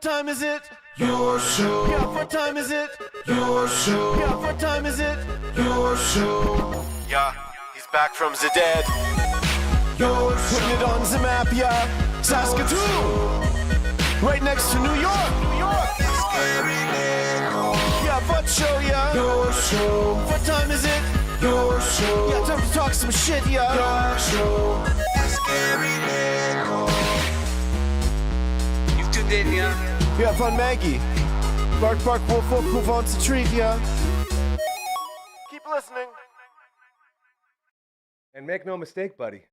time is it? Your show. Yeah, what time is it? Your show. Yeah, what time is it? Your show. Yeah, he's back from the dead. Your show. Putting it on the map, yeah. Saskatoon. Right next to New York. New York. Yeah, what show, yeah. Your show. What time is it? Your show. Yeah, time to talk some shit, yeah. Your show. You've tuned in, yeah. Yeah, fun Maggie. Bark, bark, wolf, wolf, who wants a treat, yeah. Keep listening. And make no mistake, buddy,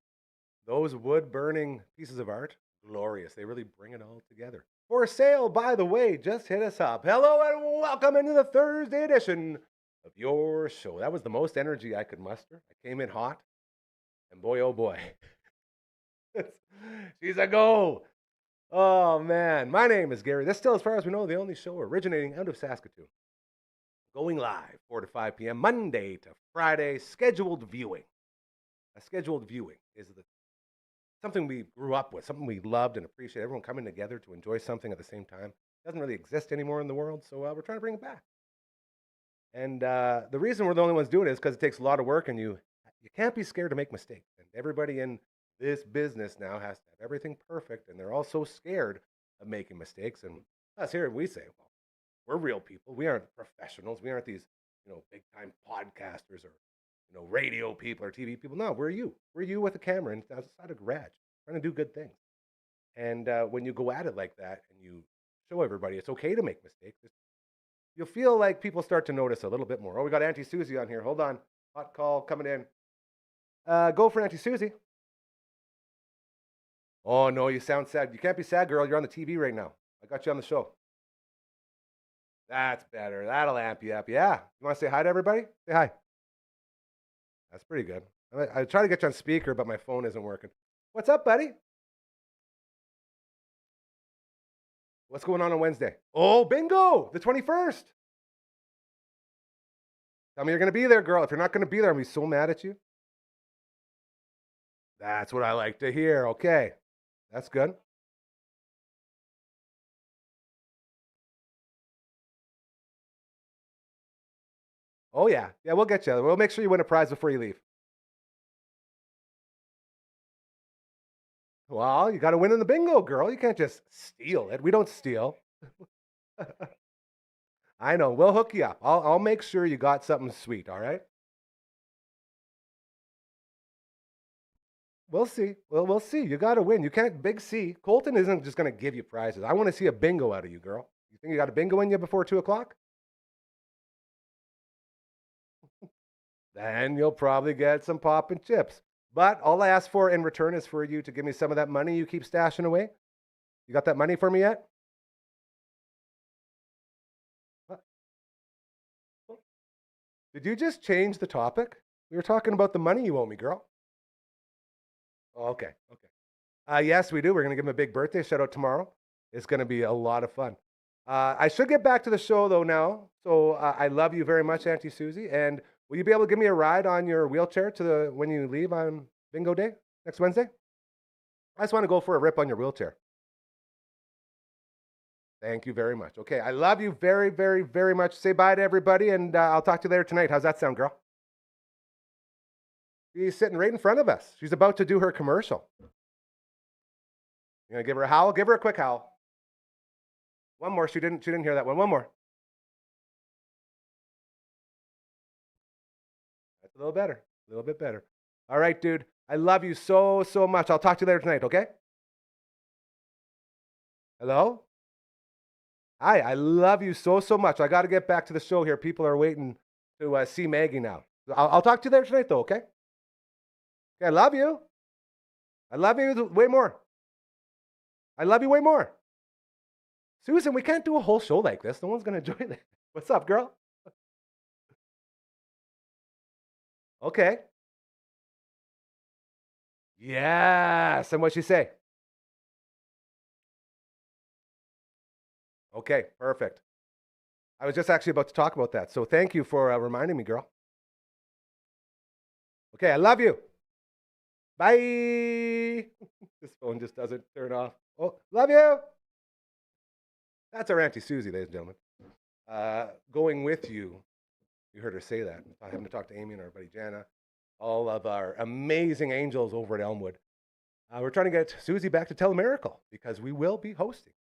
those wood-burning pieces of art, glorious. They really bring it all together. For sale, by the way, just hit us up. Hello and welcome into the Thursday edition of your show. That was the most energy I could muster. I came in hot, and boy, oh boy. She's a go. Oh, man. My name is Gary. This still, as far as we know, the only show originating out of Saskatoon. Going live 4 to 5 p.m. Monday to Friday. Scheduled viewing. A scheduled viewing is something we grew up with, something we loved and appreciate. Everyone coming together to enjoy something at the same time. It doesn't really exist anymore in the world, so we're trying to bring it back. And the reason we're the only ones doing it is because it takes a lot of work, and you can't be scared to make mistakes. And everybody in this business now has to have everything perfect, and they're all so scared of making mistakes. And us here, we say, well, we're real people. We aren't professionals. We aren't these, big-time podcasters or, radio people or TV people. No, we're you. We're you with a camera and outside a garage trying to do good things. And when you go at it like that and you show everybody it's okay to make mistakes, you'll feel like people start to notice a little bit more. Oh, we got Auntie Susie on here. Hold on. Hot call coming in. Go for Auntie Susie. Oh, no, you sound sad. You can't be sad, girl. You're on the TV right now. I got you on the show. That's better. That'll amp you up. Yeah. You want to say hi to everybody? Say hi. That's pretty good. I try to get you on speaker, but my phone isn't working. What's up, buddy? What's going on Wednesday? Oh, bingo! The 21st. Tell me you're going to be there, girl. If you're not going to be there, I'm going to be so mad at you. That's what I like to hear. Okay. That's good. Oh, yeah. Yeah, we'll get you. We'll make sure you win a prize before you leave. Well, you got to win in the bingo, girl. You can't just steal it. We don't steal. I know. We'll hook you up. I'll make sure you got something sweet, all right? We'll see. Well, we'll see. You got to win. You can't big C. Colton isn't just going to give you prizes. I want to see a bingo out of you, girl. You think you got a bingo in you before 2 o'clock? Then you'll probably get some pop and chips. But all I ask for in return is for you to give me some of that money you keep stashing away. You got that money for me yet? What? Did you just change the topic? We were talking about the money you owe me, girl. Oh, okay. Yes, we do. We're going to give him a big birthday shout out tomorrow. It's going to be a lot of fun. I should get back to the show, though, now. So I love you very much, Auntie Susie. And will you be able to give me a ride on your wheelchair when you leave on bingo day next Wednesday? I just want to go for a rip on your wheelchair. Thank you very much. Okay, I love you very, very, very much. Say bye to everybody, and I'll talk to you later tonight. How's that sound, girl? She's sitting right in front of us. She's about to do her commercial. You gonna give her a howl? Give her a quick howl. One more. She didn't hear that one. One more. That's a little better. A little bit better. All right, dude. I love you so, so much. I'll talk to you later tonight, okay? Hello? Hi, I love you so, so much. I got to get back to the show here. People are waiting to see Maggie now. I'll talk to you later tonight, though, okay? Okay, I love you. I love you way more. I love you way more. Susan, we can't do a whole show like this. No one's going to enjoy that. What's up, girl? Okay. Yes. And what'd she say? Okay, perfect. I was just actually about to talk about that. So thank you for reminding me, girl. Okay, I love you. Bye. This phone just doesn't turn off. Oh, love you. That's our Auntie Susie, ladies and gentlemen. Going with you, you heard her say that. I having to talk to Amy and our buddy Jana, all of our amazing angels over at Elmwood. We're trying to get Susie back to tell a miracle because we will be hosting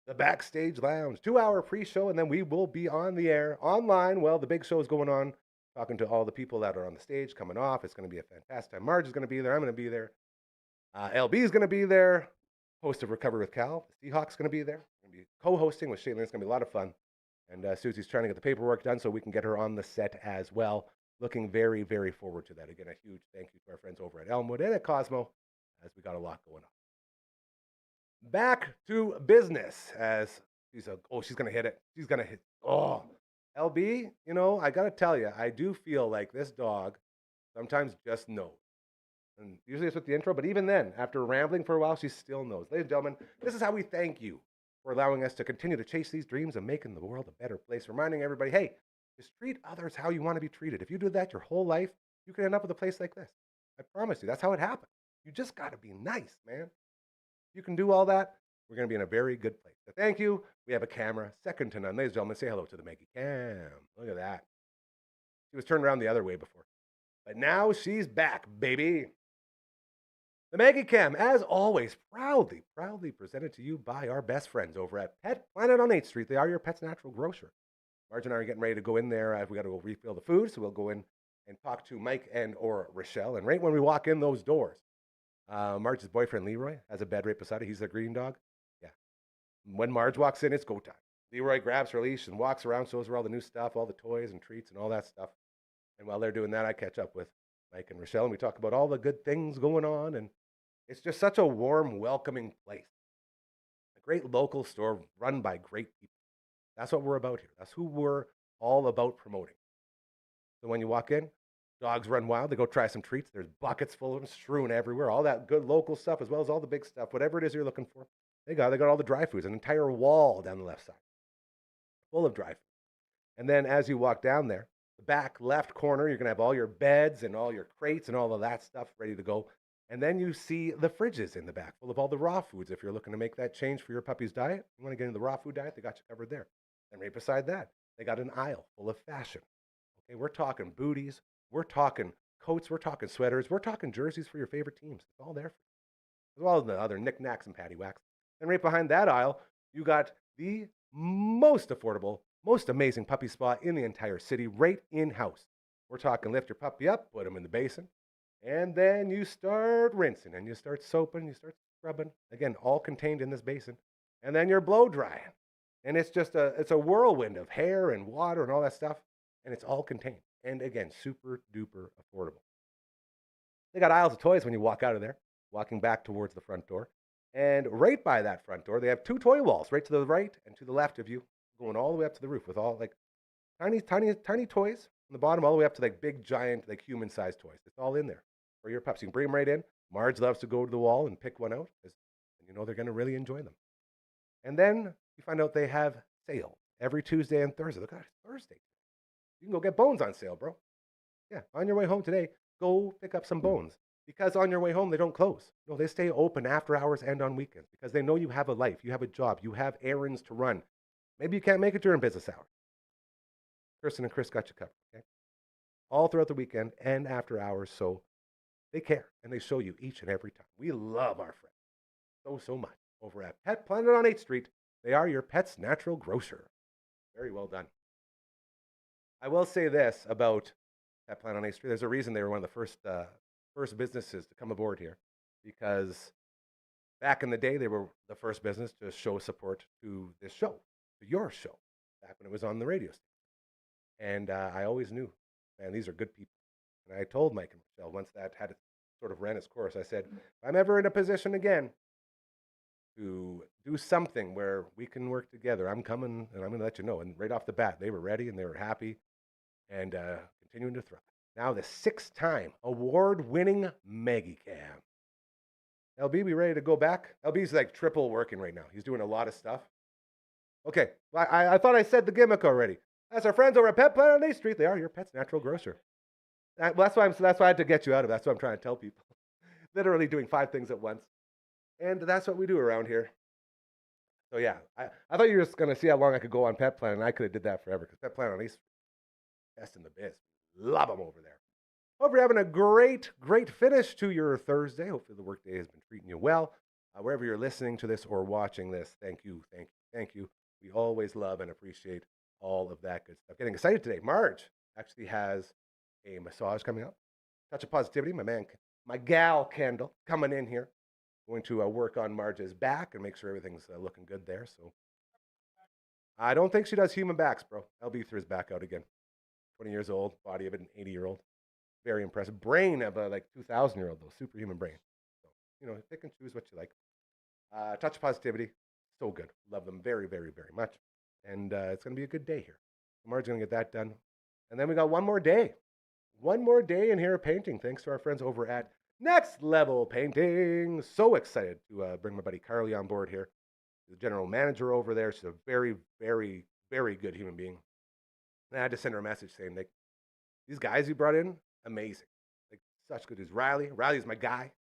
the Backstage Lounge, 2-hour pre-show, and then we will be on the air online. Well, the big show is going on, talking to all the people that are on the stage coming off. It's going to be a fantastic time. Marge is going to be there. I'm going to be there. LB is going to be there. Host of Recover with Cal. The Seahawk's going to be there. Going to be co-hosting with Shailene. It's going to be a lot of fun. And Susie's trying to get the paperwork done so we can get her on the set as well. Looking very, very forward to that. Again, a huge thank you to our friends over at Elmwood and at Cosmo, as we got a lot going on. Back to business, as she's going to hit it. She's going to hit. Oh, LB, you know, I got to tell you, I do feel like this dog sometimes just knows. And usually it's with the intro, but even then, after rambling for a while, she still knows. Ladies and gentlemen, this is how we thank you for allowing us to continue to chase these dreams and making the world a better place. Reminding everybody, hey, just treat others how you want to be treated. If you do that your whole life, you can end up with a place like this. I promise you, that's how it happens. You just got to be nice, man. If you can do all that, we're going to be in a very good place. So thank you. We have a camera, second to none. Ladies and gentlemen, say hello to the Maggie Cam. Look at that. She was turned around the other way before. But now she's back, baby. The Maggie Cam, as always, proudly presented to you by our best friends over at Pet Planet on 8th Street. They are your pet's natural grocer. Marge and I are getting ready to go in there. We got to go refill the food, so we'll go in and talk to Mike and or Rochelle. And right when we walk in those doors, Marge's boyfriend Leroy has a bed right beside her. He's a green dog. Yeah. When Marge walks in, it's go time. Leroy grabs her leash and walks around, shows her all the new stuff, all the toys and treats and all that stuff. And while they're doing that, I catch up with Mike and Rochelle, and we talk about all the good things going on. And it's just such a warm, welcoming place. A great local store run by great people. That's what we're about here. That's who we're all about promoting. So when you walk in, dogs run wild. They go try some treats. There's buckets full of them strewn everywhere. All that good local stuff as well as all the big stuff. Whatever it is you're looking for, they got all the dry foods. An entire wall down the left side full of dry food. And then as you walk down there, the back left corner, you're going to have all your beds and all your crates and all of that stuff ready to go. And then you see the fridges in the back full of all the raw foods. If you're looking to make that change for your puppy's diet, you want to get into the raw food diet, they got you covered there. And right beside that, they got an aisle full of fashion. Okay, we're talking booties, we're talking coats, we're talking sweaters, we're talking jerseys for your favorite teams. It's all there for you. As well as the other knickknacks and paddywhacks. And right behind that aisle, you got the most affordable, most amazing puppy spa in the entire city, right in-house. We're talking lift your puppy up, put him in the basin, and then you start rinsing, and you start soaping, you start scrubbing. Again, all contained in this basin. And then you're blow drying. And it's just it's a whirlwind of hair and water and all that stuff. And it's all contained. And again, super duper affordable. They got aisles of toys when you walk out of there, walking back towards the front door. And right by that front door, they have 2 toy walls, right to the right and to the left of you, going all the way up to the roof with all like tiny toys on the bottom, all the way up to like big, giant, like human-sized toys. It's all in there for your pups. You can bring them right in. Marge loves to go to the wall and pick one out, and you know they're going to really enjoy them. And then you find out they have sale every Tuesday and Thursday. Look at it, Thursday. You can go get bones on sale, bro. Yeah, on your way home today, go pick up some bones. Because on your way home, they don't close. No, they stay open after hours and on weekends because they know you have a life, you have a job, you have errands to run. Maybe you can't make it during business hours. Kirsten and Chris got you covered, okay? All throughout the weekend and after hours, so they care, and they show you each and every time. We love our friends so much over at Pet Planet on 8th Street. They are your pet's natural grocer. Very well done. I will say this about Pet Planet on 8th Street. There's a reason they were one of the first businesses to come aboard here, because back in the day, they were the first business to show support to this show, to your show, back when it was on the radio station. And I always knew, man, these are good people. And I told Mike and Michelle, once that had sort of ran its course, I said, if I'm ever in a position again to do something where we can work together, I'm coming and I'm going to let you know. And right off the bat, they were ready and they were happy and continuing to thrive. Now the 6-time award-winning Maggie Cam. LB, we ready to go back? LB's like triple working right now. He's doing a lot of stuff. Okay, I thought I said the gimmick already. That's our friends over at Pet Planet on 8th Street. They are your pet's natural grocer. That's why I had to get you out of it. That's what I'm trying to tell people. Literally doing 5 things at once. And that's what we do around here. So yeah, I thought you were just gonna see how long I could go on Pet Plan, and I could have did that forever because Pet Plan on East Street, best in the biz. Love them over there. Hope you're having a great finish to your Thursday. Hopefully the workday has been treating you well. Wherever you're listening to this or watching this, thank you. We always love and appreciate all of that good stuff. Getting excited today. Marge actually has a massage coming up. Touch of Positivity, my gal Kendall coming in here. Going to work on Marge's back and make sure everything's looking good there. So I don't think she does human backs, bro. LB threw his back out again. 20 years old, body of an 80-year-old. Very impressive. Brain of a 2,000-year-old, though. Superhuman brain. So, pick and choose what you like. Touch of Positivity. So good. Love them very, very, very much. And it's going to be a good day here. Marge's going to get that done. And then we got one more day. One more day in here painting, thanks to our friends over at Next Level Painting. So excited to bring my buddy Carly on board here. The general manager over there. She's a very, very, very good human being. And I had to send her a message saying, these guys you brought in, amazing. Such good news. Riley's my guy.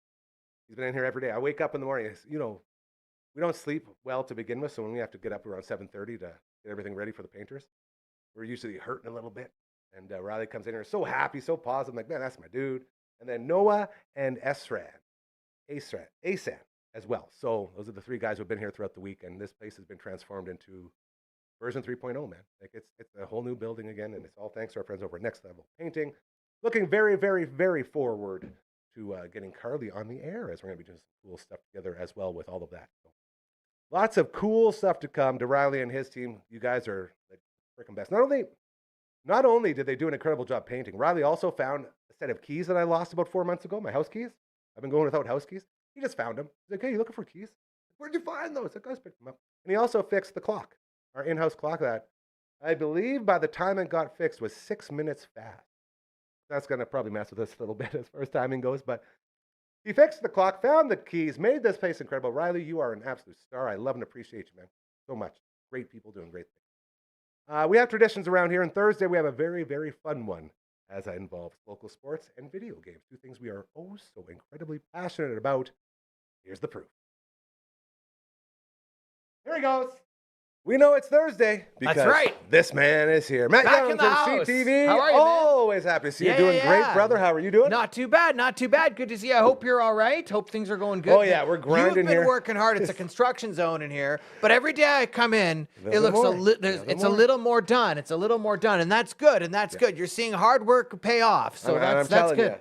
He's been in here every day. I wake up in the morning. We don't sleep well to begin with, so when we have to get up around 7:30 to get everything ready for the painters, we're usually hurting a little bit. And Riley comes in here so happy, so positive. I'm like, man, that's my dude. And then Noah and Asan as well. So those are the three guys who have been here throughout the week, and this place has been transformed into version 3.0, man. It's a whole new building again, and it's all thanks to our friends over at Next Level Painting. Looking very, very, very forward to getting Carly on the air, as we're going to be doing some cool stuff together as well with all of that. So, lots of cool stuff to come to Riley and his team. You guys are freaking best. Not only did they do an incredible job painting, Riley also found a set of keys that I lost about 4 months ago, my house keys. I've been going without house keys. He just found them. He's like, hey, you looking for keys? Where'd you find those? I just picked them up. And he also fixed the clock, our in-house clock that I believe by the time it got fixed was 6 minutes fast. That's going to probably mess with us a little bit as far as timing goes, but he fixed the clock, found the keys, made this place incredible. Riley, you are an absolute star. I love and appreciate you, man, so much. Great people doing great things. We have traditions around here, and Thursday we have a very, very fun one as it involves local sports and video games, two things we are oh so incredibly passionate about. Here's the proof. Here he goes. We know it's Thursday because that's right. This man is here. Matt Back Young in the from house. CTV. How are you, man? Always happy to see you. Doing great, brother. How are you doing? Not too bad. Good to see you. I hope you're all right. Hope things are going good. Oh, yeah. We're grinding here. You've been working hard. It's a construction zone in here. But every day I come in, it looks a little more done. It's a little more done. And that's good. And that's good. You're seeing hard work pay off. So that's good.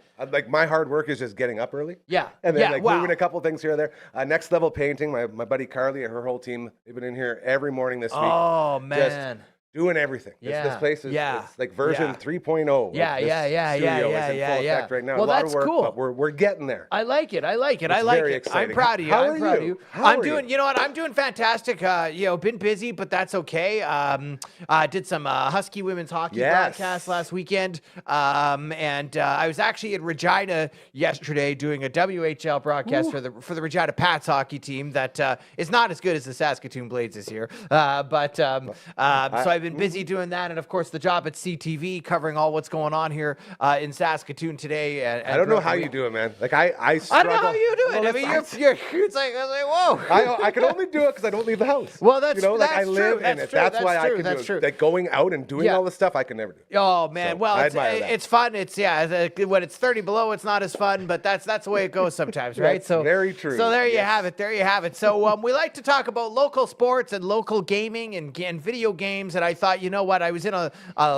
My hard work is just getting up early. Yeah. And then moving a couple things here or there. Next Level Painting, my buddy Carly and her whole team, they've been in here every morning this week. Oh, man. Just doing everything. This place is it's like version 3.0. Yeah. It's in full effect right now. Well, a lot that's of work, cool. but we're getting there. I like it. Very exciting. I'm proud of you. How are you? I'm doing, you know what? I'm doing fantastic. Been busy, but that's okay. I did some Husky women's hockey broadcast last weekend. And I was actually in Regina yesterday doing a WHL broadcast for the Regina Pats hockey team that is not as good as the Saskatoon Blades this year. So I've been busy doing that, and of course the job at CTV covering all what's going on here in Saskatoon today. I don't know how you do it, man. I struggle. I don't know how you do it. Well, I mean, it's like whoa. I can only do it because I don't leave the house. Well, that's I live in it. That's why I can do it. True. Like going out and doing all this stuff, I can never do. Oh man, so, well, it's fun. It's when it's 30 below, it's not as fun, but that's the way it goes sometimes, right? So very true. So there you have it. There you have it. So we like to talk about local sports and local gaming and video games, and I thought, you know what? I was in a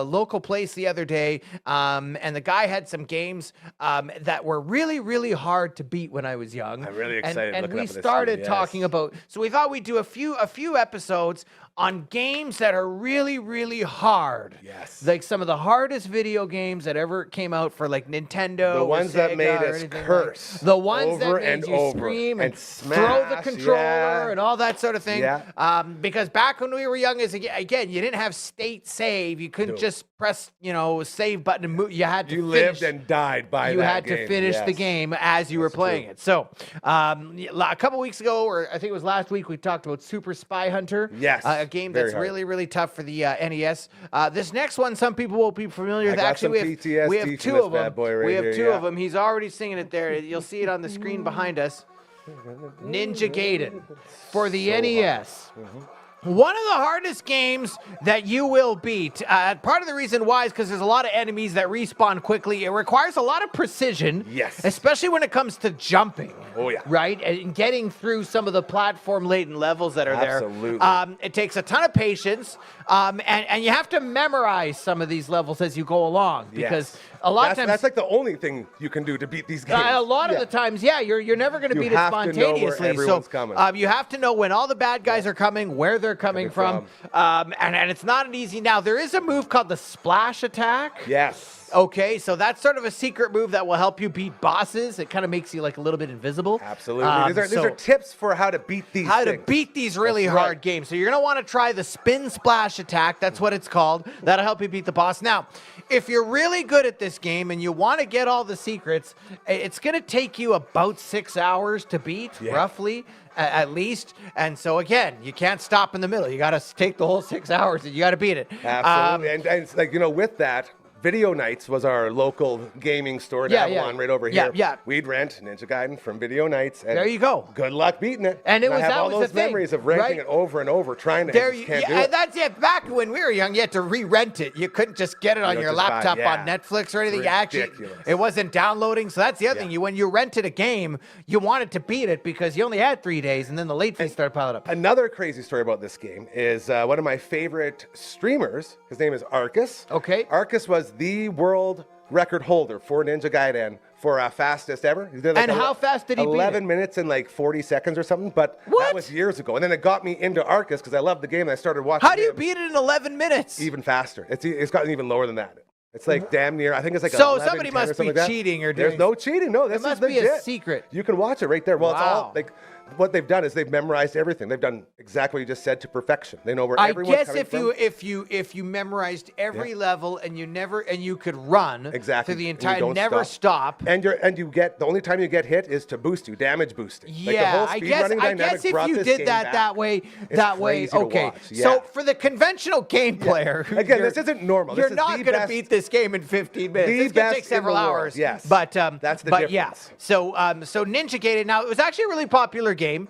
local place the other day, and the guy had some games that were really, really hard to beat when I was young. I'm really excited. And we started talking about. So we thought we'd do a few episodes on games that are really, really hard. Yes. Like some of the hardest video games that ever came out for like Nintendo. The ones that made us curse. The ones that made you scream and throw the controller and all that sort of thing. Yeah. Because back when we were young, again, you didn't have state save. You couldn't just press, save button and move. You had to finish. Lived and died by that game. You had to finish the game as you were playing it. So a couple weeks ago, or I think it was last week, we talked about Super Spy Hunter. Yes. A game that's really, really tough for the NES. This next one, some people will be familiar with. Actually, we have two of them. We have two of them. He's already singing it there. You'll see it on the screen behind us. Ninja Gaiden for the NES. One of the hardest games that you will beat. Part of the reason why is because there's a lot of enemies that respawn quickly. It requires a lot of precision. Yes. Especially when it comes to jumping. Oh, yeah. Right? And getting through some of the platform-laden levels that are there. Absolutely. It takes a ton of patience. And you have to memorize some of these levels as you go along. Because a lot of times... That's like the only thing you can do to beat these games. A lot of the times, you're never going to beat it spontaneously. You have to know where everyone's coming. You have to know when all the bad guys are coming, where they're coming from. And it's not an easy... Now, there is a move called the splash attack. Yes. Okay, so that's sort of a secret move that will help you beat bosses. It kind of makes you like a little bit invisible. Absolutely. These are tips for how to beat these to beat these really hard games. So you're going to want to try the spin splash attack. That's what it's called. That'll help you beat the boss. Now, if you're really good at this game and you want to get all the secrets, it's going to take you about 6 hours to beat, roughly. At least. And so, again, you can't stop in the middle. You got to take the whole 6 hours and you got to beat it. Absolutely. And it's like, with that, Video Nights was our local gaming store in Avalon right over here. We'd rent Ninja Gaiden from Video Nights. And there you go. Good luck beating it. And I have all those memories of renting it over and over, trying to can't do it. That's it. Back when we were young, you had to re-rent it. You couldn't just get it on your laptop on Netflix or anything. Ridiculous. It wasn't downloading. So that's the other thing. When you rented a game, you wanted to beat it because you only had 3 days, and then the late fees started piling up. Another crazy story about this game is one of my favorite streamers. His name is Arcus. Okay. Arcus was the world record holder for Ninja Gaiden for fastest ever. He did and how fast did he beat it? 11 minutes and like 40 seconds or something, but that was years ago. And then it got me into Arcus because I loved the game and I started watching. How do you beat it in 11 minutes? Even faster. It's gotten even lower than that. It's like damn near, I think it's like so 11, somebody 10 must or something be like cheating or doing. There's no cheating. No, this must is be legit. a secret. You can watch it right there. Well, wow. It's all like what they've done is they've memorized everything. They've done exactly what you just said to perfection. They know where everyone's coming from. if you memorized every level and you could run exactly through the entire never stop. And you get the only time you get hit is to boost you, damage boosting. Yeah, like the whole I guess if you did that way, okay. So for the conventional game player, again, this isn't normal. You're not going to beat this game in 15 minutes. It's going to take several hours. Yes, but that's the difference. Yeah. So Ninja Gaiden. Now it was actually a really popular game.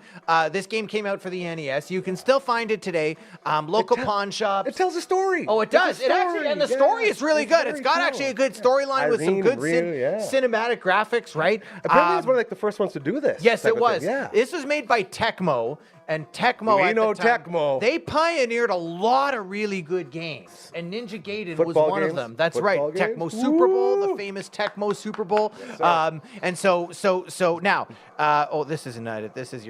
This game came out for the NES. You can still find it today. Local pawn shops. It tells a story. Oh, it does. It actually, and the story is really good. It's got actually a good storyline with some good cinematic graphics, right? Apparently, it's one of like the first ones to do this. Yes, it was. This was made by Tecmo. And Tecmo at the time, Tecmo. They pioneered a lot of really good games. And Ninja Gaiden was one of them. That's right. Tecmo Super Bowl, the famous Tecmo Super Bowl. Yes, and so now, this is United. This is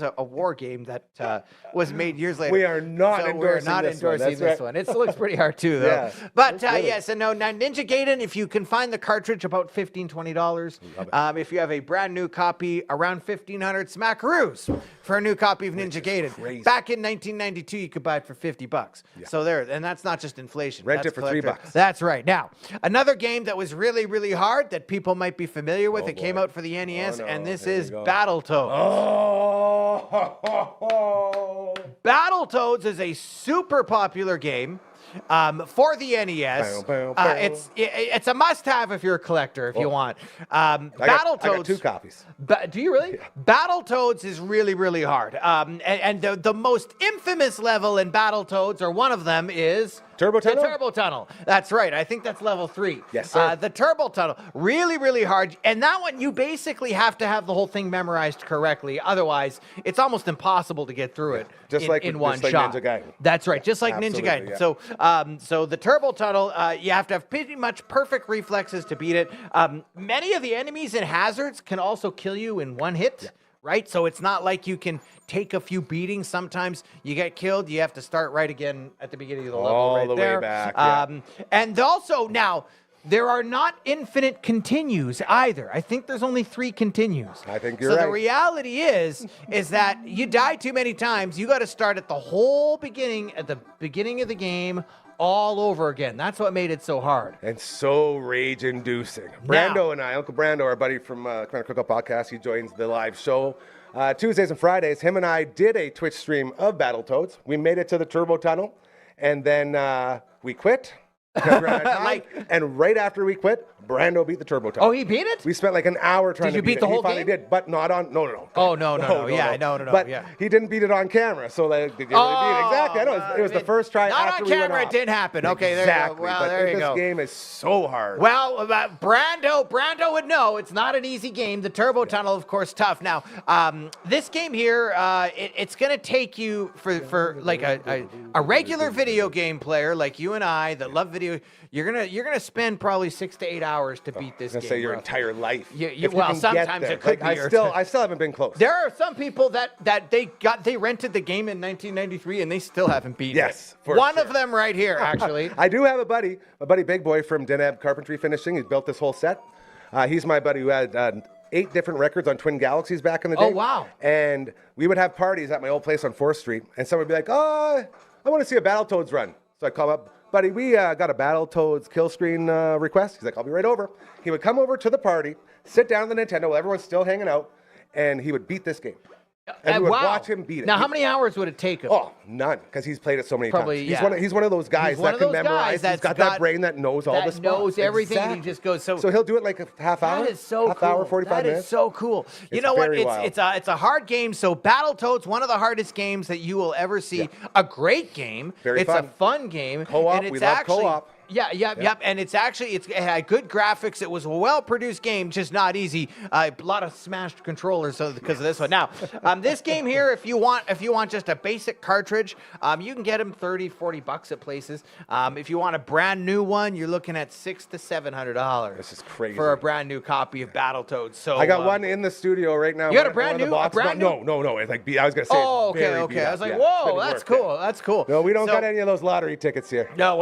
a war game that was made years later. We are not endorsing this one. It looks pretty hard too, though. Yeah, but yes, and now Ninja Gaiden, if you can find the cartridge, about $15, $20. If you have a brand new copy, around $1,500 smackaroos for a new copy of Ninja Gaiden. Crazy. Back in 1992, you could buy it for $50. Yeah. So there, and that's not just inflation. Rent it for $3. That's right. Now, another game that was really, really hard that people might be familiar with. It came out for the NES, and this is Battletoads. Oh. Battletoads is a super popular game. For the NES, it's a must-have if you're a collector. If you want, Battletoads. I got 2 copies. Do you really? Yeah. Battletoads is really, really hard. And the most infamous level in Battletoads, or one of them, is Turbo Tunnel? The Turbo Tunnel. That's right. I think that's level 3. Yes, sir. The Turbo Tunnel, really, really hard. And that one, you basically have to have the whole thing memorized correctly. Otherwise, it's almost impossible to get through it in one shot. Ninja Gaiden. That's right. Just like Ninja Gaiden. Yeah. So the Turbo Tunnel, you have to have pretty much perfect reflexes to beat it. Many of the enemies and hazards can also kill you in one hit. Yeah. Right? So it's not like you can take a few beatings. Sometimes you get killed, you have to start right again at the beginning of the level. All right the there. way back. Yeah. And also, now, there are not infinite continues either. I think there's only 3 continues. I think you're right. So the reality is that you die too many times. You got to start at the whole beginning, at the beginning of the game, all over again. That's what made it so hard. And so rage-inducing. Brando and I, Uncle Brando, our buddy from Commander Cookout Podcast, he joins the live show Tuesdays and Fridays. Him and I did a Twitch stream of Battletoads. We made it to the Turbo Tunnel, and then we quit. because we're out of time. And right after we quit, Brando beat the Turbo Tunnel. Oh, he beat it? We spent like an hour trying to beat it. Did you beat the whole He finally game? did, but not on. No. Oh, no. Yeah, no. But Yeah. he didn't beat it on camera, so like, did you really beat it? Exactly. I know it was the first try. Not after on we went camera, it off. didn't happen. Okay, there exactly. you go. Well, but there you go. This game is so hard. Well, Brando would know it's not an easy game. The Turbo Tunnel, of course, tough. Now, this game here, it's going to take you for like a regular video game player like you and I that love video. You're gonna spend probably 6 to 8 hours to beat this game. Say your entire life. Well, sometimes it could be. I still haven't been close. There are some people that they rented the game in 1993 and they still haven't beaten it. Yes, for One sure. of them right here, actually. I do have my buddy Big Boy from Deneb Carpentry Finishing. He's built this whole set. He's my buddy who had 8 different records on Twin Galaxies back in the day. Oh, wow. And we would have parties at my old place on 4th Street, and someone would be like, oh, I want to see a Battletoads run. So I call him up, buddy, we got a Battletoads kill screen request. He's like, I'll be right over. He would come over to the party, sit down on the Nintendo while everyone's still hanging out, and he would beat this game. And we would watch him beat it. Now, how many hours would it take him? Oh, none, because he's played it so many times. He's one of those guys that can memorize. He's got that brain that knows all the spots. Knows everything. Exactly. And he just goes. So he'll do it like a half hour. That is so half cool. hour, 45 minutes. That is so cool. You It's know what? very wild. It's a hard game. So Battletoads, one of the hardest games that you will ever see. Yeah. A great game. Very it's fun. a fun game. Co-op. And it's We love co-op. Yep. And it had good graphics. It was a well-produced game, just not easy. A lot of smashed controllers because of this one. Now, this game here, if you want just a basic cartridge, you can get them $30-$40 at places. If you want a brand new one, you're looking at $600 to $700. This is crazy. For a brand new copy of Battletoads. So I got one in the studio right now. You got a one brand in the new? box. A brand new? No. It's like I was gonna say. Oh, it's very okay. beat I up. was like, Yeah, whoa, couldn't that's work. cool. That's cool. No, we don't got any of those lottery tickets here. No.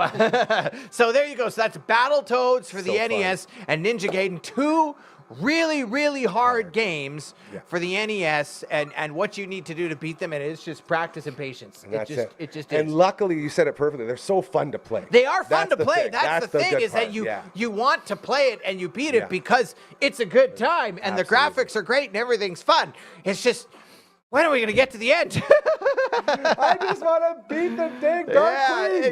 So there you go. So that's Battletoads for the So NES and Ninja Gaiden. 2 really, really hard games for the NES, and what you need to do to beat them, and it's just practice and patience. And that's it. It just And is. luckily, you said it perfectly. They're so fun to play. They are fun That's to the play. thing. That's the thing good is that part. you want to play it and you beat it Yeah. because it's a good time and the Absolutely. graphics are great and everything's fun. It's just, when are we going to get to the end? I just want to beat the dang dark queen.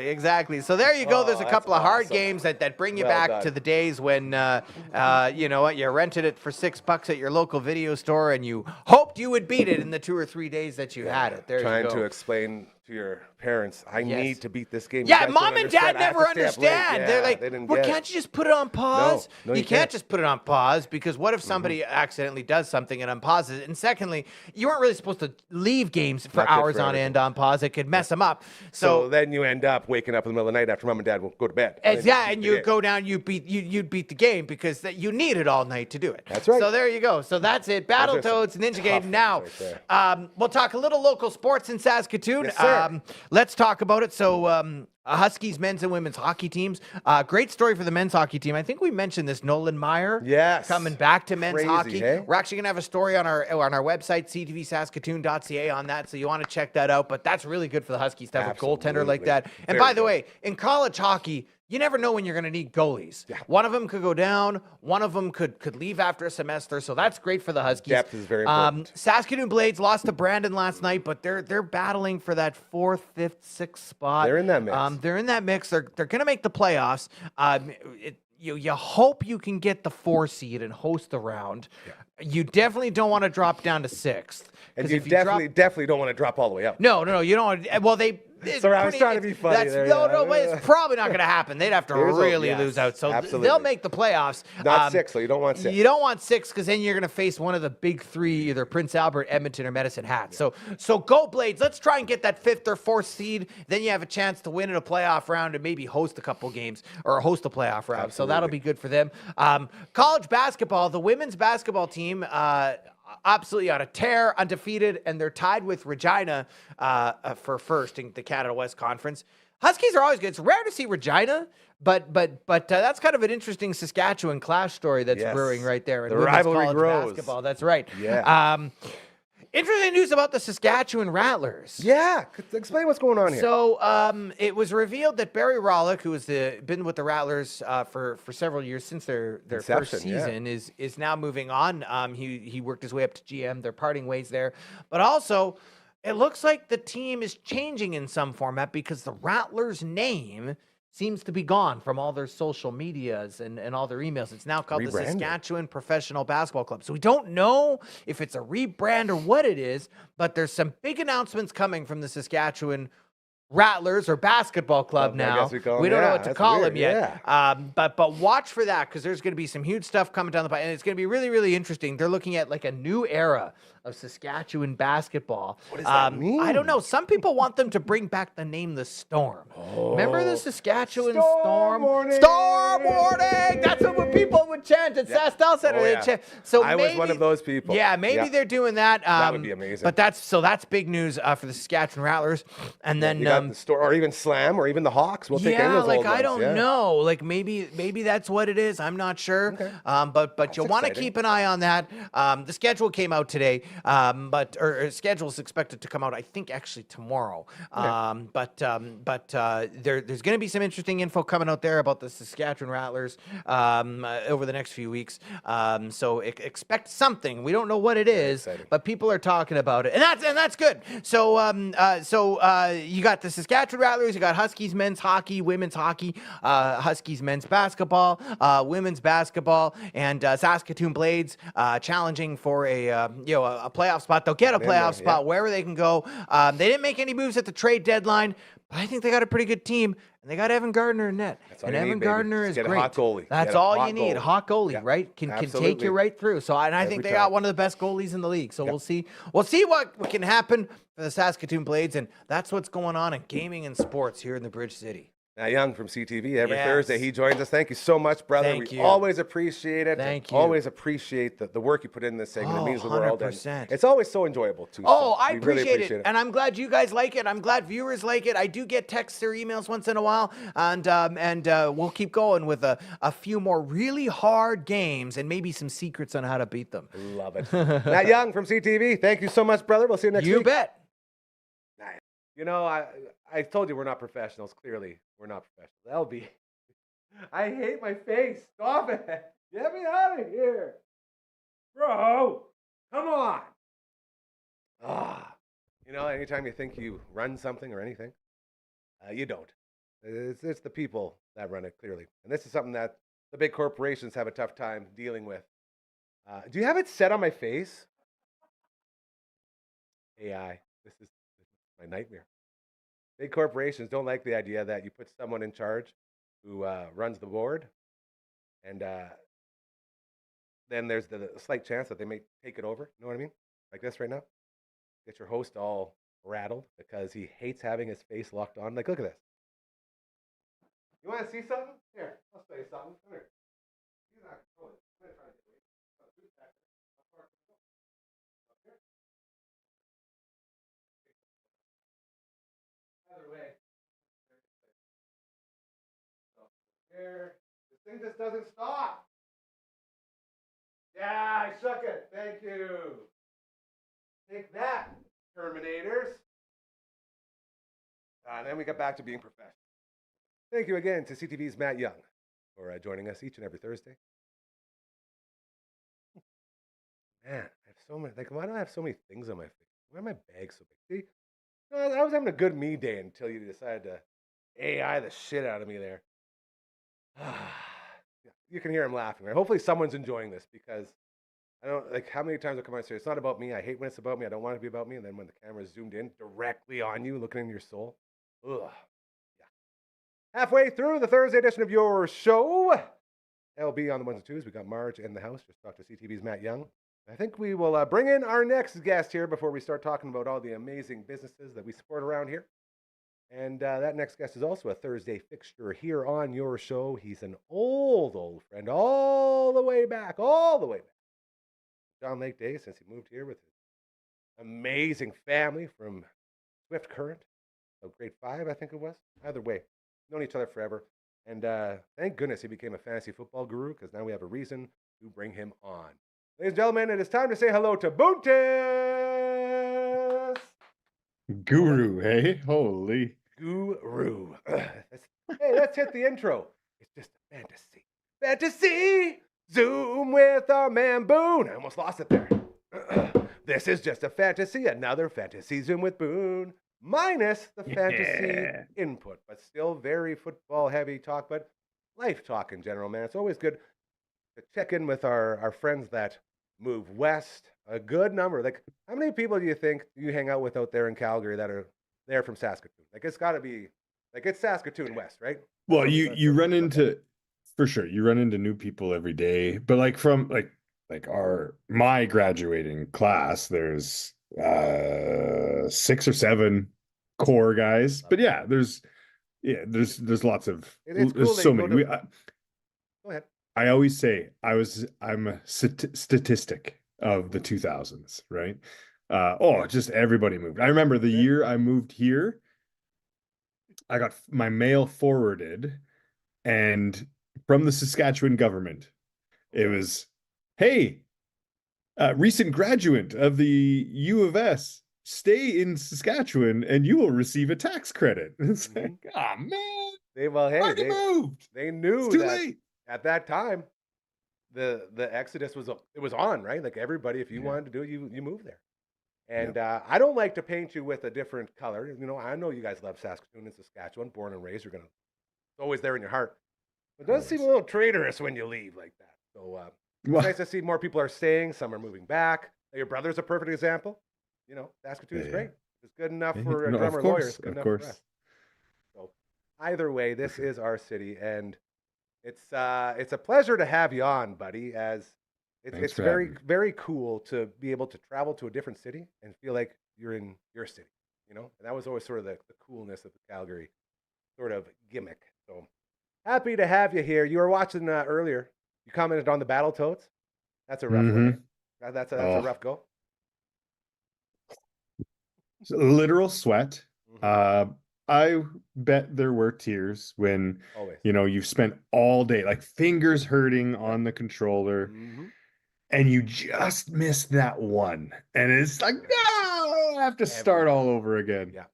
Exactly. So there you go. Oh, There's a that's couple of hard awesome. games that bring you Well back done. to the days when, you know what, you rented it for $6 at your local video store and you hoped you would beat it in the 2 or 3 days that you had it. There Trying you go. to explain to your parents, I need to beat this game. You Yeah, guys mom don't and dad understand. I have never to stay up late. understand. Yeah, They're like, they didn't well, get it. can't you just put it on pause? No, you can't just put it on pause because what if somebody accidentally does something and unpauses it? And secondly, you weren't really supposed to leave games for Not good hours for on everything. end on pause. It could mess them up. So then you end up waking up in the middle of the night after mom and dad will go to bed. And you go down, you'd beat the game because you need it all night to do it. That's right. So there you go. So that's it. Those are Battletoads, some Ninja tough Gaiden. ones Now, right we'll talk a little local sports in Saskatoon. Yes, sir. Let's talk about it. So, Huskies men's and women's hockey teams. Great story for the men's hockey team. I think we mentioned this. Nolan Meyer, Yes. coming back to men's Crazy, hockey. hey? We're actually gonna have a story on our website, ctvsaskatoon.ca, on that. So you want to check that out. But that's really good for the Huskies to have a goaltender like Absolutely. that. And Very by the good. way, in college hockey, you never know when you're going to need goalies. Yeah. One of them could go down. One of them could leave after a semester. So that's great for the Huskies. Depth is very important. Saskatoon Blades lost to Brandon last night, but they're battling for that 4th, 5th, 6th spot. They're in that mix. They're in that mix. They're going to make the playoffs. You hope you can get the 4 seed and host the round. Yeah. You definitely don't want to drop down to 6th. And you definitely don't want to drop all the way up. No, you don't want to. Well, Sorry, I was trying to be funny there, No, yeah. but it's probably not going to happen. They'd have to really lose out. So absolutely. they'll make the playoffs. Not 6, so you don't want 6. You don't want 6 because then you're going to face one of the big 3, either Prince Albert, Edmonton, or Medicine Hat. Yeah. So go Blades. Let's try and get that 5th or 4th seed. Then you have a chance to win in a playoff round and maybe host a couple games or host a playoff round. Absolutely. So that'll be good for them. College basketball, the women's basketball team, absolutely on a tear, undefeated, and they're tied with Regina for first in the Canada West Conference. Huskies are always good. It's rare to see Regina, but that's kind of an interesting Saskatchewan clash story that's brewing right there. In The women's rivalry college grows. basketball. That's right. Yeah. Interesting news about the Saskatchewan Rattlers. Yeah, explain what's going on here. So it was revealed that Barry Rollick, who has been with the Rattlers for several years since their first season, is now moving on. He worked his way up to GM. They're parting ways there, but also It looks like the team is changing in some format because the Rattlers name seems to be gone from all their social medias and all their emails. It's now called the Saskatchewan Professional Basketball Club. So we don't know if it's a rebrand or what it is, but there's some big announcements coming from the Saskatchewan Rattlers or basketball club now. We don't know what to call them yet. Yeah. But watch for that because there's going to be some huge stuff coming down the pipe, and it's going to be really, really interesting. They're looking at like a new era of Saskatchewan basketball. What does that mean? I don't know. Some people want them to bring back the name the Storm. Remember the Saskatchewan Storm? Storm warning! That's what people would chant at SaskTel Center. So I was one of those people. Yeah, maybe they're doing that. That would be amazing. But that's big news for the Saskatchewan Rattlers. And then the store, or even Slam, or even the Hawks. We'll take any of those old ones. I don't know. Like maybe that's what it is. I'm not sure. Okay. But you want to keep an going on that. The schedule came out today, but schedule is expected to come out, I think, actually tomorrow. Okay. There's going to be some interesting info coming out there about the Saskatchewan Rattlers over the next few weeks. So expect something. We don't know what it is, but people are talking about it, and that's good. So you got the Saskatchewan Rattlers, you got Huskies men's hockey, women's hockey, Huskies men's basketball, women's basketball, and Saskatoon Blades challenging for a playoff spot. They'll get a playoff spot wherever they can go. They didn't make any moves at the trade deadline, but I think they got a pretty good team. And they got Evan Gardner in net. And Evan Gardner is great. A hot goalie. That's all you need. A hot goalie, right? Can take you right through. So I think they got one of the best goalies in the league. So we'll see. We'll see what can happen for the Saskatoon Blades. And that's what's going on in gaming and sports here in the Bridge City. Now, Young from CTV, every Thursday he joins us. Thank you so much, brother. Thank you. Always appreciate it. Thank you. Always appreciate the work you put in this segment. It means the world. 100%. It's always so enjoyable, too. Oh, I appreciate it. And I'm glad you guys like it. I'm glad viewers like it. I do get texts or emails once in a while. And we'll keep going with a few more really hard games and maybe some secrets on how to beat them. Love it. Now, Young from CTV, thank you so much, brother. We'll see you next week. You bet. Nice. You know, I told you we're not professionals. Clearly, we're not professionals. LB, I hate my face. Stop it. Get me out of here. Bro, come on. You know, anytime you think you run something or anything, you don't. It's the people that run it, clearly. And this is something that the big corporations have a tough time dealing with. Do you have it set on my face? AI, this is my nightmare. Big corporations don't like the idea that you put someone in charge who runs the board, and then there's the slight chance that they may take it over. You know what I mean? Like this right now. Get your host all rattled because he hates having his face locked on. Like, look at this. You want to see something? Here, I'll show you something. Come here. He's not controlling. I'm going to try to get away. Other way. Here. This thing just doesn't stop. Yeah, I shook it. Thank you. Take that, Terminators. Then we got back to being professional. Thank you again to CTV's Matt Young for joining us each and every Thursday. Man, I have so many. Like, why do I have so many things on my face? Why are my bags so big? See? I was having a good me day until you decided to AI the shit out of me there. You can hear him laughing, right? Hopefully someone's enjoying this because I don't like how many times I come on and say, it's not about me. I hate when it's about me. I don't want it to be about me. And then when the camera's zoomed in directly on you, looking into your soul. Ugh. Yeah. Halfway through the Thursday edition of your show. LB on the ones and twos. We got Marge in the house. Just talked to CTV's Matt Young. I think we will bring in our next guest here before we start talking about all the amazing businesses that we support around here. And that next guest is also a Thursday fixture here on your show. He's an old friend, all the way back. John Lake Day, since he moved here with his amazing family from Swift Current. So grade 5, I think it was. Either way, known each other forever. And thank goodness he became a fantasy football guru because now we have a reason to bring him on. Ladies and gentlemen, it is time to say hello to Boontis! Guru, hey? Holy. Guru. Hey, let's hit the intro. It's just a fantasy. Fantasy! Zoom with our man Boone. I almost lost it there. This is just a fantasy, another fantasy Zoom with Boone, minus the fantasy input, but still very football heavy talk, but life talk in general, man. It's always good to check in with our friends that move west. A good number. Like, how many people do you think you hang out with out there in Calgary that are there from Saskatoon? Like, it's got to be, like, it's Saskatoon West, right? Well, you run into, for sure, you run into new people every day, but like from like my graduating class, there's 6 or 7 core guys, but yeah, there's lots of, It's cool there's that so you go many. to- Go ahead. I always say I'm a statistic of the 2000s, right? Just everybody moved. I remember the year I moved here, I got my mail forwarded, and from the Saskatchewan government, it was, hey, recent graduate of the U of S, stay in Saskatchewan and you will receive a tax credit. It's like, oh man, They moved. They knew It's too that late. at that time the exodus was on, right? Like, everybody, if you Yeah. wanted to do it, you moved there. And I don't like to paint you with a different color. You know, I know you guys love Saskatoon and Saskatchewan, born and raised. It's always there in your heart. It does seem a little traitorous when you leave like that. So it's nice to see more people are staying. Some are moving back. Your brother's a perfect example. You know, Saskatoon is great. It's good enough for a drummer lawyer. It's good enough for us. So either way, this is our city, and it's a pleasure to have you on, buddy. As it's very, very cool to be able to travel to a different city and feel like you're in your city, you know? And that was always sort of the coolness of the Calgary sort of gimmick. So happy to have you here. You were watching earlier. You commented on the Battletoads. That's a rough one. Eh? That's a rough go. Literal sweat. I bet there were tears when, Always. you know, you've spent all day, like fingers hurting on the controller, and you just missed that one. And it's like, no, I have to start all over again. Yeah.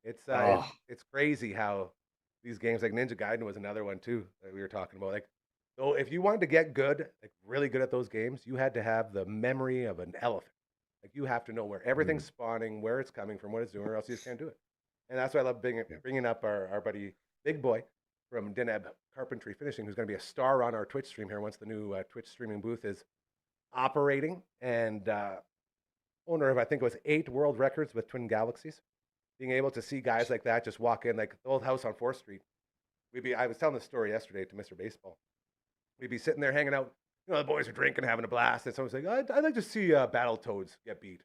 It's crazy how these games, like Ninja Gaiden was another one too that we were talking about. Like, so if you wanted to get good, like really good at those games, you had to have the memory of an elephant. Like, you have to know where everything's spawning, where it's coming from, what it's doing, or else you just can't do it. And that's why I love bringing up our buddy Big Boy from Deneb Carpentry Finishing, who's going to be a star on our Twitch stream here once the new Twitch streaming booth is operating, and owner of, I think it was 8 world records with Twin Galaxies. Being able to see guys like that just walk in, like the old house on 4th Street. I was telling this story yesterday to Mr. Baseball. We'd be sitting there hanging out. You know, the boys are drinking, having a blast, and someone's like, I'd like to see Battletoads get beat.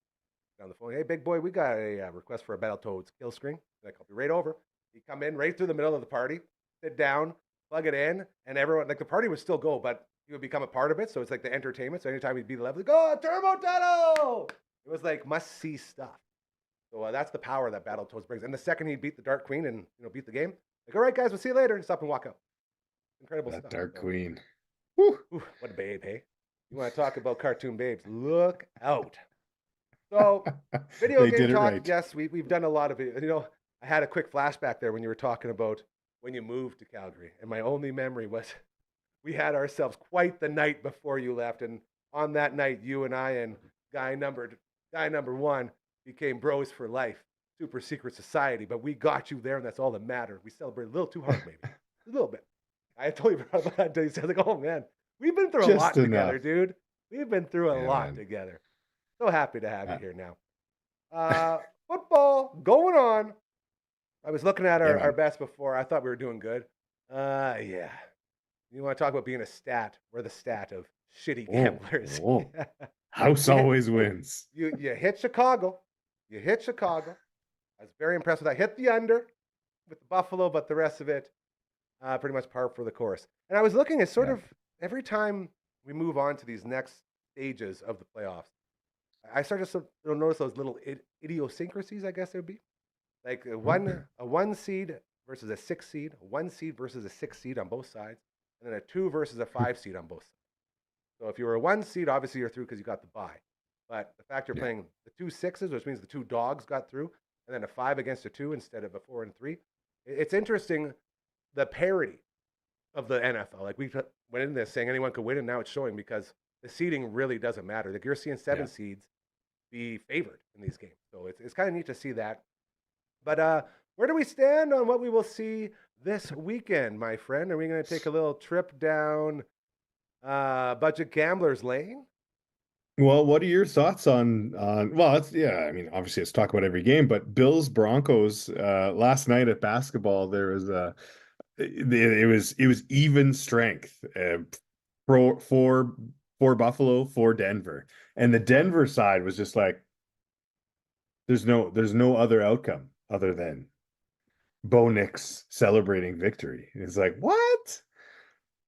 On the phone, hey, Big Boy, we got a request for a Battletoads kill screen. Like, I'll be right over. You come in right through the middle of the party, sit down, plug it in, and everyone, like, the party would still go, but he would become a part of it. So it's like the entertainment. So anytime he'd beat the level, like, oh, Turbo Tunnel! It was like must-see stuff. So that's the power that Battletoads brings. And the second he beat the Dark Queen and, you know, beat the game, like, all right, guys, we'll see you later. Just up and walk out. Incredible stuff. Dark Queen. Whew, what a babe, hey? You want to talk about cartoon babes? Look out. So, video game talk, right. Yes, we've done a lot of it. You know, I had a quick flashback there when you were talking about when you moved to Calgary. And my only memory was we had ourselves quite the night before you left. And on that night, you and I and guy number 1 became bros for life. Super secret society. But we got you there, and that's all that mattered. We celebrated a little too hard, maybe. A little bit. I told you about that day. I was like, oh, man, we've been through a lot together, dude. We've been through a lot together. So happy to have you here now. Football going on. I was looking at our bets before. I thought we were doing good. Yeah. You want to talk about being a stat? We're the stat of shitty gamblers. House always wins. You hit Chicago. I was very impressed with that. Hit the under with the Buffalo, but the rest of it, pretty much par for the course. And I was looking at sort of every time we move on to these next stages of the playoffs, I started to notice those little idiosyncrasies, I guess it would be. Like a 1 seed versus a 6 seed, a 1 seed versus a 6 seed on both sides, and then a 2 versus a 5 seed on both sides. So if you were a 1 seed, obviously you're through because you got the bye. But the fact you're playing the 2 6s, which means the 2 dogs got through, and then a 5 against a 2 instead of a 4 and 3. It's interesting, the parity of the NFL. Like, we went into this saying anyone could win, and now it's showing because the seeding really doesn't matter. Like, you're seeing 7 seeds be favored in these games. So it's kind of neat to see that. But where do we stand on what we will see this weekend, my friend? Are we going to take a little trip down Budget Gamblers Lane? Well, what are your thoughts on well, I mean, obviously let's talk about every game, but Bills Broncos last night at basketball there was it was even strength for Buffalo, for Denver. And the Denver side was just like there's no other outcome other than Bo Nix celebrating victory. It's like, what?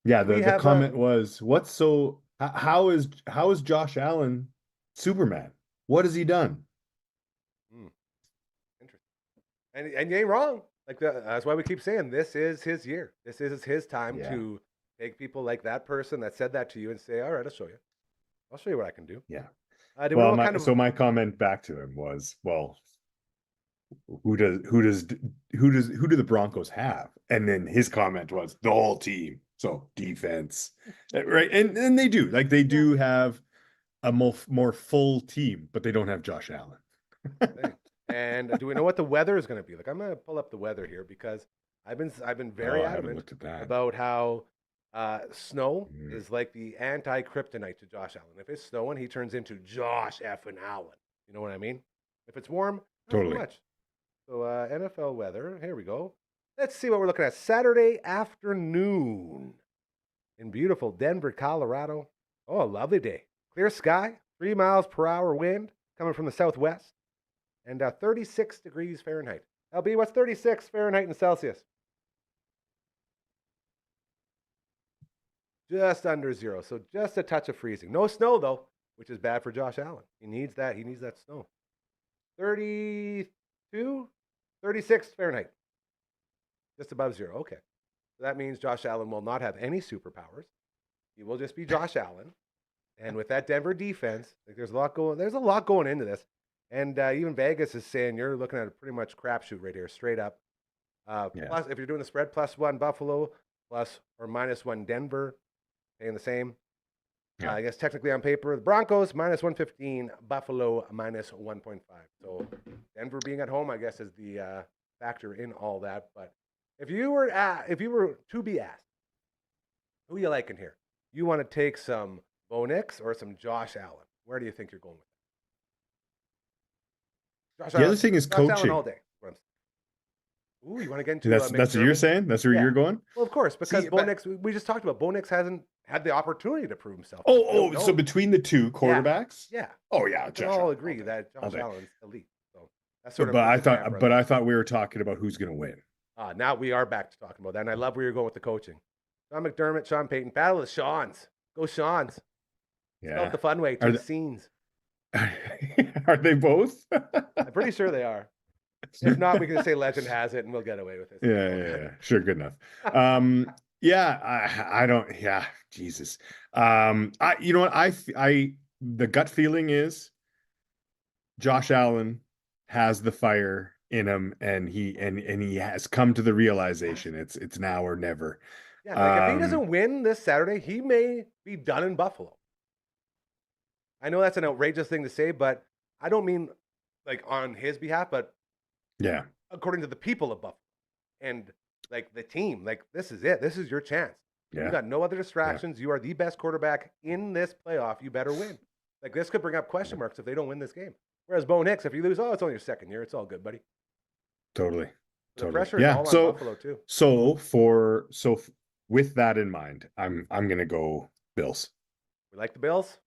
Yeah, the comment was, how is Josh Allen Superman? What has he done? Interesting. And you ain't wrong. Like that's why we keep saying this is his year. This is his time to take people like that person that said that to you and say, all right, I'll show you. I'll show you what I can do. Yeah. So my comment back to him was, well, who do the Broncos have? And then his comment was the whole team. So defense, right? And they do, like, they do have a more full team, but they don't have Josh Allen. And do we know what the weather is going to be like? I'm going to pull up the weather here because I've been very adamant about how snow is like the anti-kryptonite to Josh Allen. If it's snowing, he turns into Josh effing Allen. You know what I mean? If it's warm, not so much. So NFL weather, here we go. Let's see what we're looking at. Saturday afternoon in beautiful Denver, Colorado. Oh, a lovely day. Clear sky, 3 miles per hour wind coming from the southwest, and 36 degrees Fahrenheit. LB, what's 36 Fahrenheit and Celsius? Just under zero, so just a touch of freezing. No snow, though, which is bad for Josh Allen. He needs that snow. 32, 36 Fahrenheit. Just above zero. Okay. So that means Josh Allen will not have any superpowers. He will just be Josh Allen. And with that Denver defense, like there's a lot going into this. And even Vegas is saying you're looking at a pretty much crapshoot right here, straight up. Plus, if you're doing the spread, +1 Buffalo, plus or -1 Denver, paying the same. I guess technically on paper, the Broncos -115, Buffalo -1.5. So Denver being at home, I guess, is the factor in all that. But if you were to be asked, who you liking here? You want to take some Bo Nix or some Josh Allen? Where do you think you're going with that? The other thing is Josh coaching. Allen all day. Ooh, you want to get into that's what you're saying? That's where you're going? Well, of course, because Bo Nix, we just talked about, Bo Nix hasn't had the opportunity to prove himself. So between the two quarterbacks? Yeah. Oh yeah, we all agree that Josh Allen's elite. So that's sort of. But I thought we were talking about who's going to win. Now we are back to talking about that, and I love where you're going with the coaching. Sean McDermott, Sean Payton, battle of the Seans. Go Seans. Yeah. Spelled the fun way to the scenes. Are they both? I'm pretty sure they are. If not, we can just say legend has it and we'll get away with it. Yeah. Sure, good enough. I don't, Jesus. You know what? The gut feeling is Josh Allen has the fire in him, and he has come to the realization it's now or never. Yeah, like if he doesn't win this Saturday, he may be done in Buffalo. I know that's an outrageous thing to say, but I don't mean like on his behalf, but according to the people of Buffalo and like the team, like this is it. This is your chance. You got no other distractions. You are the best quarterback in this playoff. You better win. Like this could bring up question marks if they don't win this game. Whereas Bo Nix, if you lose, it's only your second year. It's all good, buddy. Totally. The pressure is all on Buffalo too. So with that in mind, I'm gonna go Bills. We like the Bills.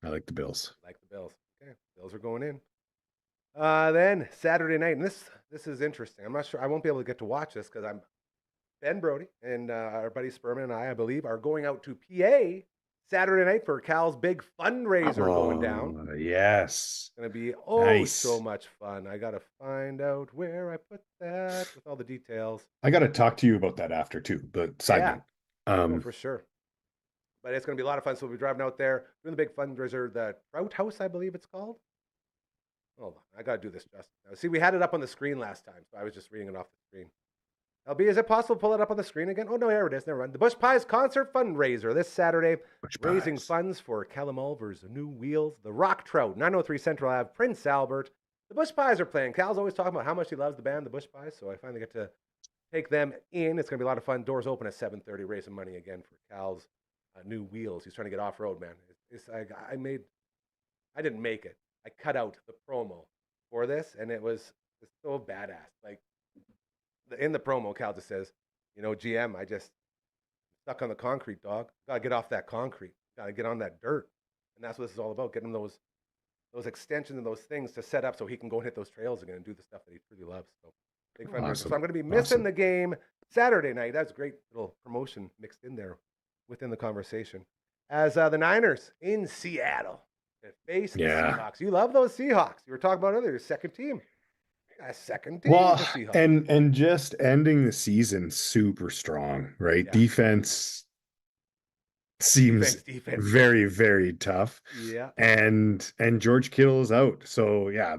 I like the Bills. Okay, Bills are going in. Then Saturday night, and this is interesting. I'm not sure. I won't be able to get to watch this because Ben Brody and our buddy Sperman and I believe, are going out to PA Saturday night for Cal's big fundraiser going down. Yes. It's going to be nice. So much fun. I got to find out where I put that with all the details. I got to talk to you about that after too, but side note. For sure. But it's going to be a lot of fun. So we'll be driving out there, doing the big fundraiser, the Trout House, I believe it's called. Hold on. I got to do this justice. See, we had it up on the screen last time, so I was just reading it off the screen. LB, is it possible to pull it up on the screen again? Oh, no, here it is. Never mind. The Bush Pies Concert Fundraiser this Saturday, raising funds for Callum Oliver's new wheels. The Rock Trout, 903 Central Ave, Prince Albert. The Bush Pies are playing. Cal's always talking about how much he loves the band, the Bush Pies, so I finally get to take them in. It's going to be a lot of fun. Doors open at 7:30, raising money again for Cal's new wheels. He's trying to get off-road, man. I didn't make it. I cut out the promo for this, and it's so badass. Like, in the promo, Cal just says, GM, I just stuck on the concrete, dog. Got to get off that concrete. Got to get on that dirt. And that's what this is all about, getting those extensions and those things to set up so he can go and hit those trails again and do the stuff that he truly loves. So, big fun. Awesome. So I'm going to be missing the game Saturday night. That's a great little promotion mixed in there within the conversation. As the Niners in Seattle face the Seahawks. You love those Seahawks. You were talking about earlier, second team. A second team. Well, and just ending the season super strong, right? Yeah. Defense seems very, very tough. Yeah. And George Kittle's out. So yeah,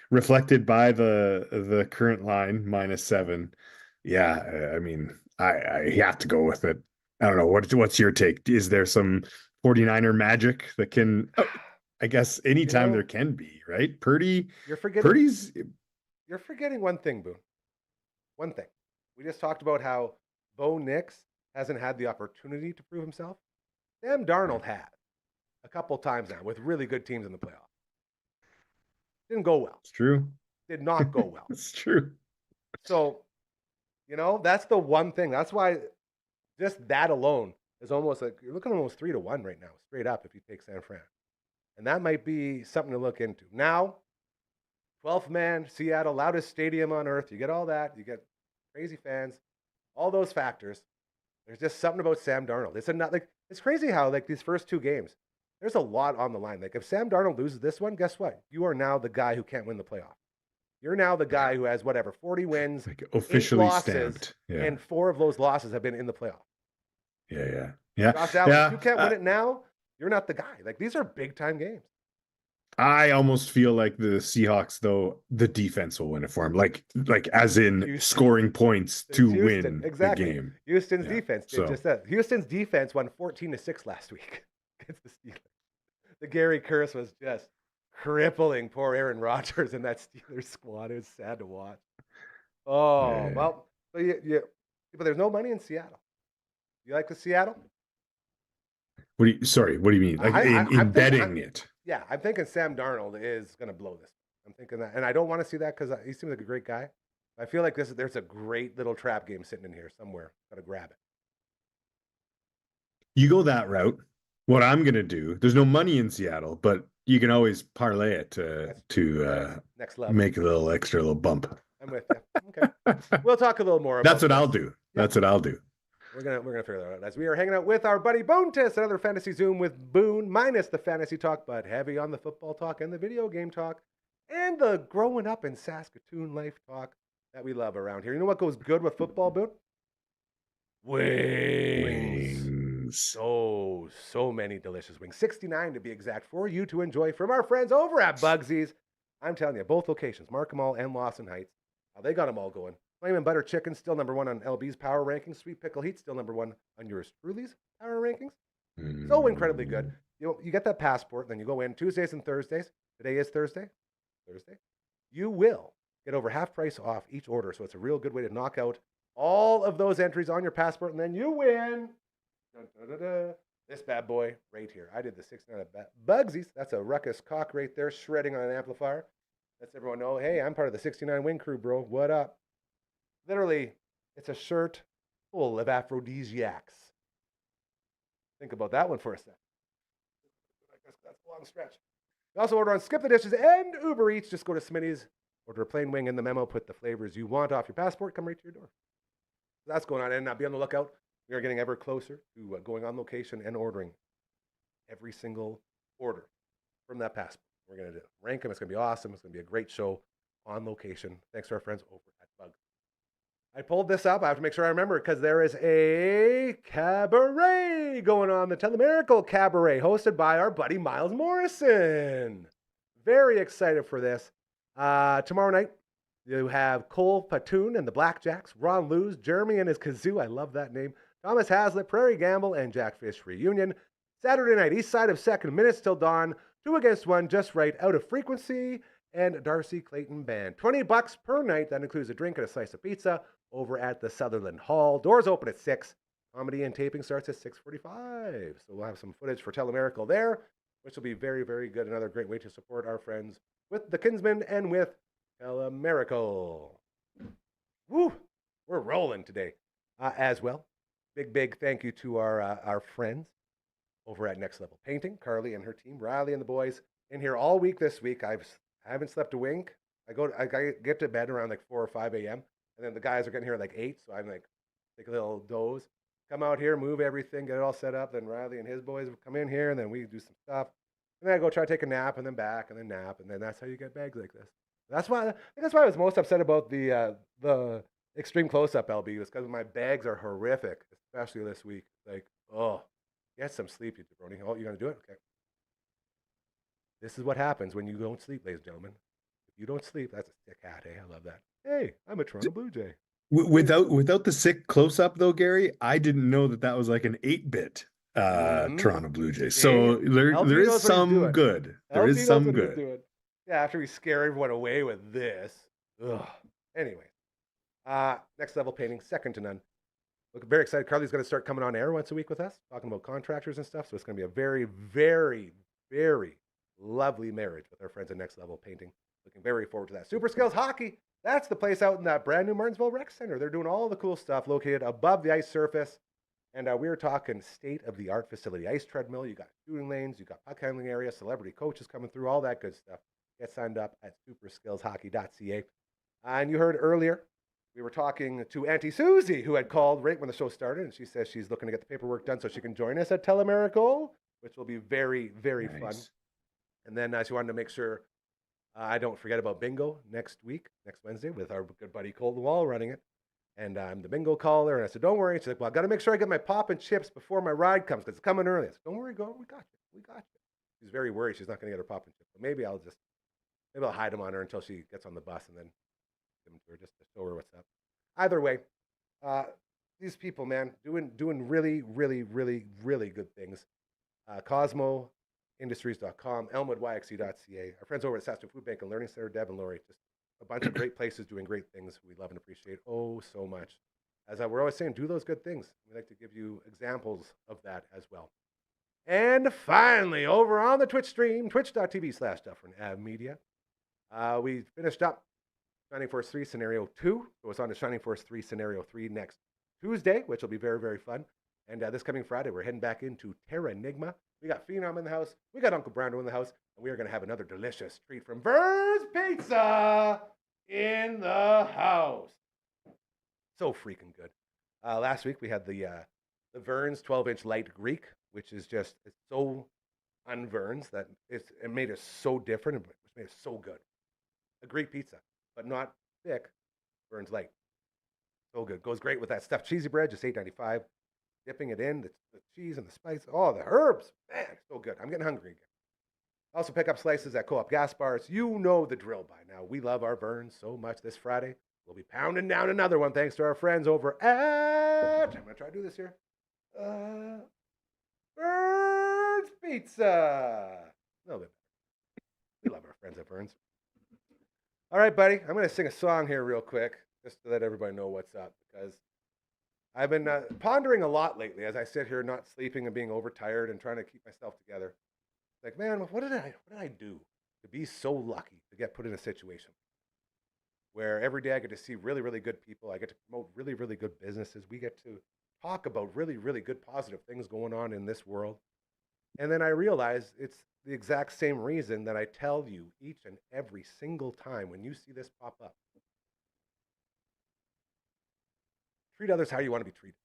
reflected by the current line -7. Yeah, I mean, I have to go with it. I don't know. What's your take? Is there some 49er magic that can I guess anytime there can be, right? Purdy's You're forgetting one thing, Boone. One thing. We just talked about how Bo Nix hasn't had the opportunity to prove himself. Sam Darnold had a couple times now with really good teams in the playoffs. Didn't go well. It's true. Did not go well. It's true. So, that's the one thing. That's why just that alone is almost like you're looking almost 3-1 right now, straight up if you take San Fran. And that might be something to look into. Now, 12th man, Seattle, loudest stadium on earth. You get all that. You get crazy fans, all those factors. There's just something about Sam Darnold. It's crazy how these first two games, there's a lot on the line. Like if Sam Darnold loses this one, guess what? You are now the guy who can't win the playoff. You're now the guy who has 40 wins, officially 8 losses, stamped. Yeah. and 4 of those losses have been in the playoff. Yeah. Josh Allen, if you can't win it now, you're not the guy. These are big time games. I almost feel like the Seahawks, though, the defense will win it for him. Like as in Houston, scoring points to win the game. Houston's defense did just that. Houston's defense won 14-6 last week against the Steelers. The Gary curse was just crippling poor Aaron Rodgers and that Steelers squad. It was sad to watch. Well, but there's no money in Seattle. You like the Seattle? What do you mean? Like in betting it? Yeah, I'm thinking Sam Darnold is going to blow this. I'm thinking that. And I don't want to see that because he seems like a great guy. I feel like there's a great little trap game sitting in here somewhere. Got to grab it. You go that route. What I'm going to do, there's no money in Seattle, but you can always parlay it to next level. Make a little bump. I'm with you. Okay. We'll talk a little more about That's what I'll do. Yeah. That's what I'll do. We're gonna figure that out as we are hanging out with our buddy Boontis, another fantasy Zoom with Boone, minus the fantasy talk, but heavy on the football talk and the video game talk, and the growing up in Saskatoon life talk that we love around here. You know what goes good with football, Boone? Wings. So many delicious wings. 69 to be exact for you to enjoy from our friends over at Bugsy's. I'm telling you, both locations, Markham Mall and Lawson Heights, they got them all going. Flamin' Butter Chicken, still number 1 on LB's Power Rankings. Sweet Pickle Heat, still number 1 on yours truly's Power Rankings. So incredibly good. You get that passport, then you go in Tuesdays and Thursdays. Today is Thursday. You will get over half price off each order. So it's a real good way to knock out all of those entries on your passport, and then you win this bad boy right here. I did the 69 at Bugsy's. That's a ruckus cock right there, shredding on an amplifier. Lets everyone know, hey, I'm part of the 69 wing crew, bro. What up? Literally, it's a shirt full of aphrodisiacs. Think about that one for a second. That's a long stretch. You also order on Skip the Dishes and Uber Eats. Just go to Smitty's, order a plain wing in the memo, put the flavors you want off your passport, come right to your door. So that's going on, and be on the lookout. We are getting ever closer to going on location and ordering every single order from that passport. We're going to rank them. It's going to be awesome. It's going to be a great show on location. Thanks to our friends over at Bug. I pulled this up. I have to make sure I remember it because there is a cabaret going on, the Telemiracle Cabaret, hosted by our buddy Miles Morrison. Very excited for this. Tomorrow night, You have Cole Patoon and the Blackjacks, Ron Lewis, Jeremy and his kazoo. I love that name. Thomas Hazlitt, Prairie Gamble, and Jackfish Reunion. Saturday night, east side of 2nd, minutes till dawn. 2 against 1, just right, out of frequency. And Darcy Clayton Band. $20 per night. That includes a drink and a slice of pizza over at the Sutherland Hall. Doors open at 6. Comedy and taping starts at 6:45. So we'll have some footage for Telemiracle there, which will be very, very good. Another great way to support our friends with the Kinsmen and with Telemiracle. Woo! We're rolling today as well. Big thank you to our friends over at Next Level Painting, Carly and her team, Riley and the boys in here all week this week. I haven't slept a wink. I get to bed around like 4 or 5 a.m. and then the guys are getting here at like 8, so I'm like take a little doze, come out here, move everything, get it all set up. Then Riley and his boys come in here, and then we do some stuff, and then I go try to take a nap, and then back, and then nap, and then that's how you get bags like this. I think that's why I was most upset about the extreme close-up LB, was because my bags are horrific, especially this week. Like, oh, get some sleep, you jabroni. Oh, you're gonna do it? Okay. This is what happens when you don't sleep, ladies and gentlemen. If you don't sleep, that's a sick hat, eh? I love that. Hey, I'm a Toronto Blue Jay. Without the sick close-up though, Gary, I didn't know that was like an 8-bit Toronto Blue Jay. So there is some good. There is some good. Yeah, after we scare everyone away with this. Ugh. Anyway, Next Level Painting, second to none. Look, very excited. Carly's going to start coming on air once a week with us, talking about contractors and stuff. So it's going to be a very, very, very lovely marriage with our friends at Next Level Painting. Looking very forward to that. Super Skills Hockey. That's the place out in that brand new Martinsville Rec Center. They're doing all the cool stuff located above the ice surface. And we were talking state-of-the-art facility. Ice treadmill, you got shooting lanes, you got puck handling area, celebrity coaches coming through, all that good stuff. Get signed up at superskillshockey.ca. And you heard earlier, we were talking to Auntie Susie, who had called right when the show started, and she says she's looking to get the paperwork done so she can join us at Telemiracle, which will be very, very fun. And then she wanted to make sure I don't forget about bingo next Wednesday, with our good buddy Colton Wall running it. And I'm the bingo caller, and I said, don't worry. She's like, well, I got to make sure I get my pop and chips before my ride comes, because it's coming early. I said, don't worry, go. We got you. She's very worried she's not going to get her pop and chips. So maybe I'll hide them on her until she gets on the bus and then give them to her just to show her what's up. Either way, these people, man, doing really, really, really, really good things. CosmoIndustries.com, ElmwoodYXC.ca, our friends over at Saskatoon Food Bank and Learning Center, Deb and Lori, just a bunch of great places doing great things we love and appreciate so much. As we're always saying, do those good things. We like to give you examples of that as well. And finally, over on the Twitch stream, twitch.tv/Dufferin Ave Media, we finished up Shining Force 3 Scenario 2. So it's on to Shining Force 3 Scenario 3 next Tuesday, which will be very, very fun. And this coming Friday, we're heading back into Terra Enigma. We got Phenom in the house. We got Uncle Brando in the house. And we are going to have another delicious treat from Vern's Pizza in the house. So freaking good. Last week, we had the Vern's 12-inch light Greek, which is just, it's so un-Vern's that it made it so different. It made it so good. A Greek pizza, but not thick. Vern's light. So good. Goes great with that stuffed cheesy bread, just $8.95. Dipping it in, the cheese and the spice. Oh, the herbs. Man, so good. I'm getting hungry again. Also pick up slices at Co-op Gas Bars. You know the drill by now. We love our Vern's so much. This Friday, we'll be pounding down another one thanks to our friends over at, I'm going to try to do this here, Vern's Pizza. A little bit better. We love our friends at Vern's. All right, buddy. I'm going to sing a song here real quick just to let everybody know what's up, because I've been pondering a lot lately as I sit here not sleeping and being overtired and trying to keep myself together. Like, man, what did I do to be so lucky to get put in a situation where every day I get to see really, really good people. I get to promote really, really good businesses. We get to talk about really, really good positive things going on in this world. And then I realize it's the exact same reason that I tell you each and every single time when you see this pop up. Treat others how you want to be treated.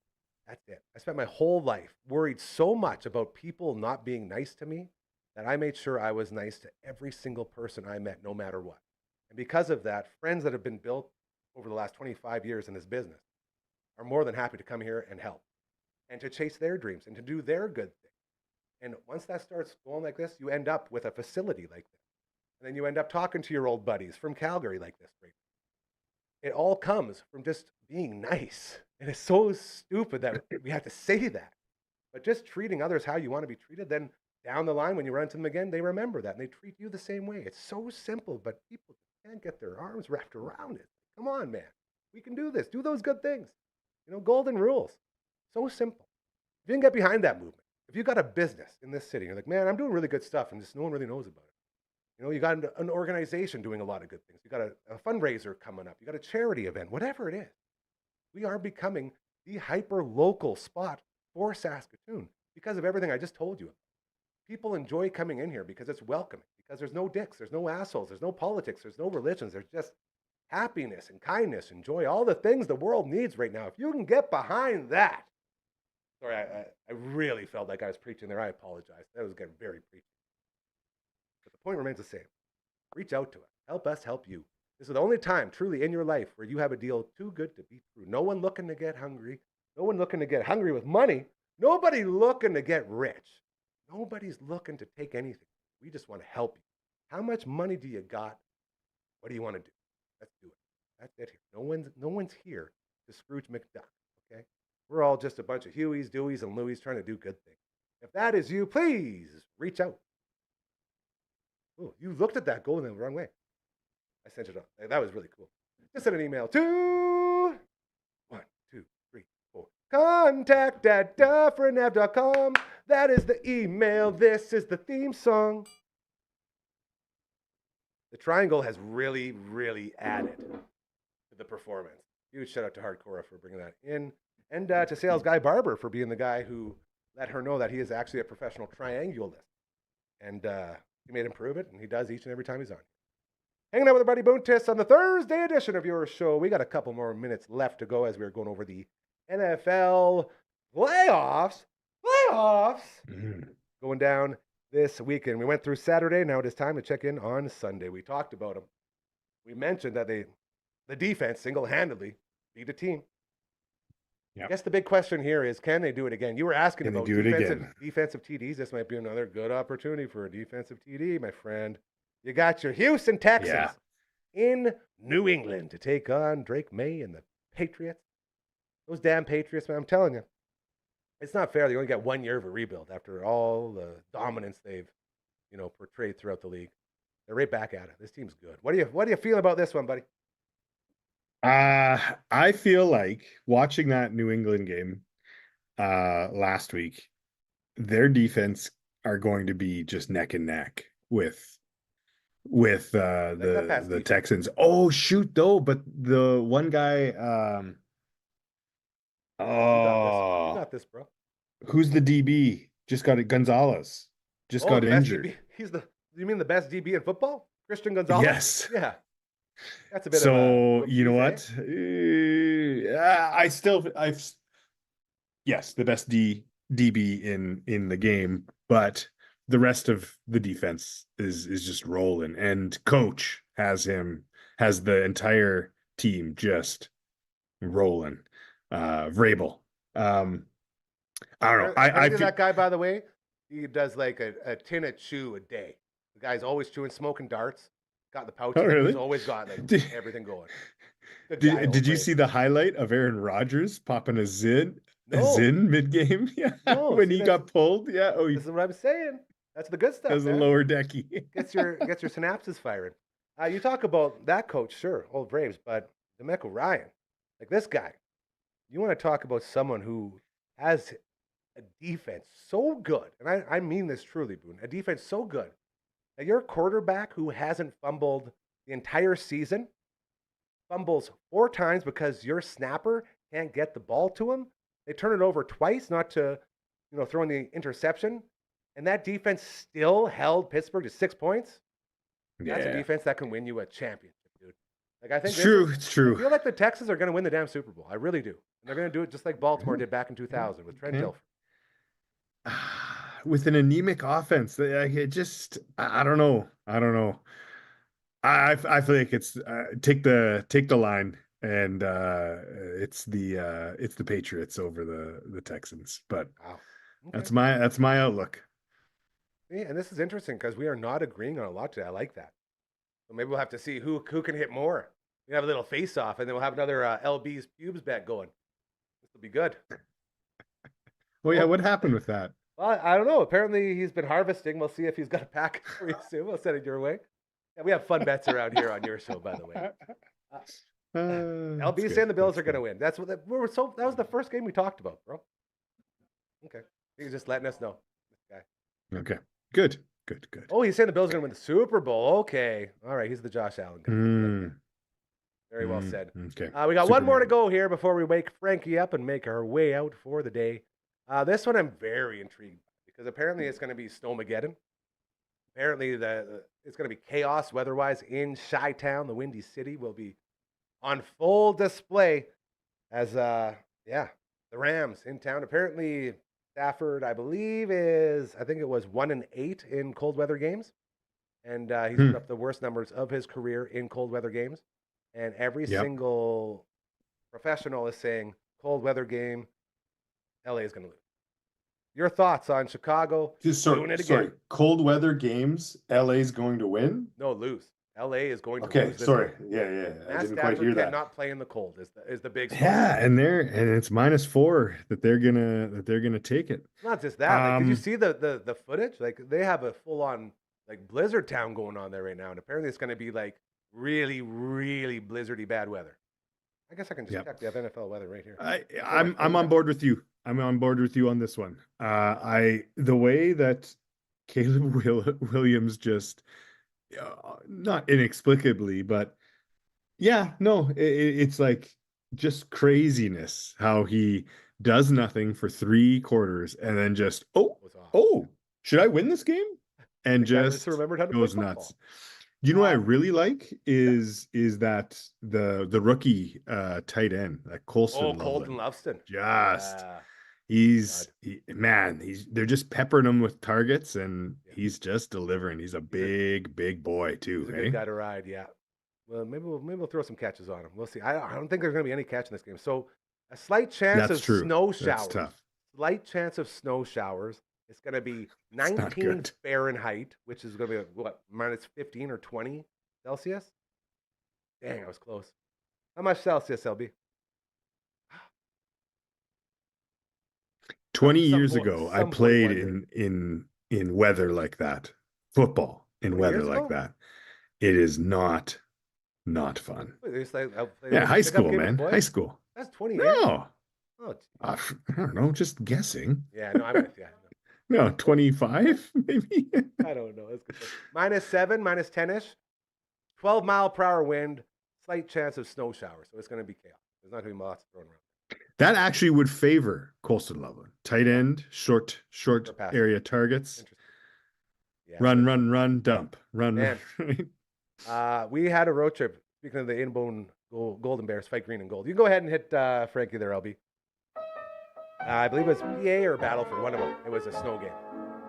That's it. I spent my whole life worried so much about people not being nice to me that I made sure I was nice to every single person I met, no matter what. And because of that, friends that have been built over the last 25 years in this business are more than happy to come here and help and to chase their dreams and to do their good thing. And once that starts going like this, you end up with a facility like this. And then you end up talking to your old buddies from Calgary like this. Right? it all comes from just being nice. And it's so stupid that we have to say that. But just treating others how you want to be treated, then down the line when you run into them again, they remember that and they treat you the same way. It's so simple, but people can't get their arms wrapped around it. Come on, man. We can do this. Do those good things. Golden rules. So simple. If you can get behind that movement, if you got a business in this city, you're like, man, I'm doing really good stuff and just no one really knows about it. You got an organization doing a lot of good things. You got a fundraiser coming up. You got a charity event, whatever it is. We are becoming the hyper-local spot for Saskatoon because of everything I just told you. People enjoy coming in here because it's welcoming, because there's no dicks, there's no assholes, there's no politics, there's no religions, there's just happiness and kindness and joy, all the things the world needs right now. If you can get behind that. Sorry, I really felt like I was preaching there. I apologize. That was getting very preachy. But the point remains the same. Reach out to us. Help us help you. This is the only time truly in your life where you have a deal too good to be true. No one looking to get hungry. No one looking to get hungry with money. Nobody looking to get rich. Nobody's looking to take anything. We just want to help you. How much money do you got? What do you want to do? Let's do it. That's it here. No one's here to Scrooge McDuck, okay? We're all just a bunch of Hueys, Deweys, and Louies trying to do good things. If that is you, please reach out. Oh, you looked at that goal in the wrong way. I sent it on. That was really cool. Just send an email to 1, 2, 3, 4. contact@dufferinave.com. That is the email. This is the theme song. The triangle has really, really added to the performance. Huge shout out to Hardcore for bringing that in. And to Sales Guy Barber for being the guy who let her know that he is actually a professional triangulist. And he made him prove it, and he does each and every time he's on. Hanging out with our buddy Boontis on the Thursday edition of your show. We got a couple more minutes left to go as we're going over the NFL playoffs. Going down this weekend. We went through Saturday. Now it is time to check in on Sunday. We talked about them. We mentioned that the defense single-handedly beat a team. Yep. I guess the big question here is, can they do it again? You were asking about defensive TDs. This might be another good opportunity for a defensive TD, my friend. You got your Houston Texans in New England to take on Drake May and the Patriots. Those damn Patriots, man, I'm telling you. It's not fair. They only got 1 year of a rebuild after all the dominance they've, portrayed throughout the league. They're right back at it. This team's good. What do you feel about this one, buddy? I feel like watching that New England game last week, their defense are going to be just neck and neck with the Texans. Oh shoot, though, but the one guy you got this, bro. Who's the DB? Just got it. Gonzalez just got injured. You mean the best DB in football? Christian Gonzalez? Yes. Yeah. That's a bit so you know what? Yes, the best DB in the game, but the rest of the defense is just rolling, and coach has the entire team just rolling. Vrabel. I don't know. I that guy, by the way, he does like a tin of chew a day. The guy's always chewing, smoking darts. Got the pouch. Oh, really? He's always got everything going. Did you see the highlight of Aaron Rodgers popping a zin mid-game? Yeah, when he got pulled. Yeah. Oh, this is what I'm saying. That's the good stuff. That's the lower decky. Gets your synapses firing. You talk about that coach, sure, old Braves, but DeMeco Ryan, like this guy. You want to talk about someone who has a defense so good, and I mean this truly, Boone, a defense so good that your quarterback who hasn't fumbled the entire season fumbles 4 times because your snapper can't get the ball to him. They turn it over twice, not to, throw in the interception. And that defense still held Pittsburgh to 6 points. That's a defense that can win you a championship, dude. Like, I think it's true. I feel like the Texans are going to win the damn Super Bowl. I really do. And they're going to do it just like Baltimore did back in 2000 with Trent Dilfer. With an anemic offense, it just I don't know. I feel like it's take the line, and it's the Patriots over the Texans. But wow. Okay. That's my outlook. Yeah, and this is interesting because we are not agreeing on a lot today. I like that. So maybe we'll have to see who can hit more. We have a little face-off, and then we'll have another LB's pubes bet going. This will be good. Well, yeah, what happened with that? Well, I don't know. Apparently, he's been harvesting. We'll see if he's got a pack for you soon. We'll send it your way. Yeah, we have fun bets around here on your show, by the way. LB's saying the Bills are going to win. That's what that was the first game we talked about, bro. Okay, he's just letting us know. This guy. Okay, good. Oh, he's saying the Bills are going to win the Super Bowl. Okay, all right. He's the Josh Allen guy. Very well said. Okay. We got one more to go here before we wake Frankie up and make our way out for the day. This one I'm very intrigued by because apparently it's going to be Snowmageddon. Apparently it's going to be chaos weather-wise in Chi-Town. The Windy City will be on full display as the Rams in town. Apparently Stafford, I think it was 1-8 in cold weather games. And he's put up the worst numbers of his career in cold weather games. And every single professional is saying cold weather game, LA is going to lose. Your thoughts on Chicago doing it again? Sorry, cold weather games, LA is going to win? No, lose. LA is going to lose. Okay, sorry. Game. Yeah. I didn't Stafford quite hear that. cannot play in the cold is the big story. Yeah, and it's -4 that they're gonna take it. It's not just that. Like, did you see the footage? Like they have a full on like blizzard town going on there right now, and apparently it's going to be like really, really blizzardy bad weather. I guess I can just check the NFL weather right here. I'm on board with you. I'm on board with you on this one. The way that Caleb Williams just not inexplicably, but it's like just craziness how he does nothing for 3 quarters and then just should I win this game? And just remembered how to goes play nuts. You know what I really like is that the rookie tight end, that Colton Loveston. They're just peppering him with targets and he's just delivering. He's a big boy too. He's a good guy to ride, yeah. Well, maybe we'll throw some catches on him. We'll see. I don't think there's going to be any catch in this game. So a slight chance of snow showers. That's tough. Slight chance of snow showers. It's going to be 19 Fahrenheit, which is going to be what, -15 or 20 Celsius? Dang, I was close. How much Celsius, LB? 20 years ago, I played in weather like that. Football in weather like that. It is not fun. High school, man. High school. That's 20 years. No. Oh, I don't know, just guessing. Yeah, no, I'm with you. No, 25 maybe. I don't know. It's good. -7, -10ish, 12-mile-per-hour wind, slight chance of snow showers. So it's going to be chaos. There's not going to be lots thrown around. That actually would favor Colston Loveland. Tight end, short area targets. Yeah, run, dump. Run. We had a road trip. Speaking of the Inbone Golden Bears, fight green and gold. You can go ahead and hit Frankie there, LB. I believe it was PA or Battleford, one of them. It was a snow game.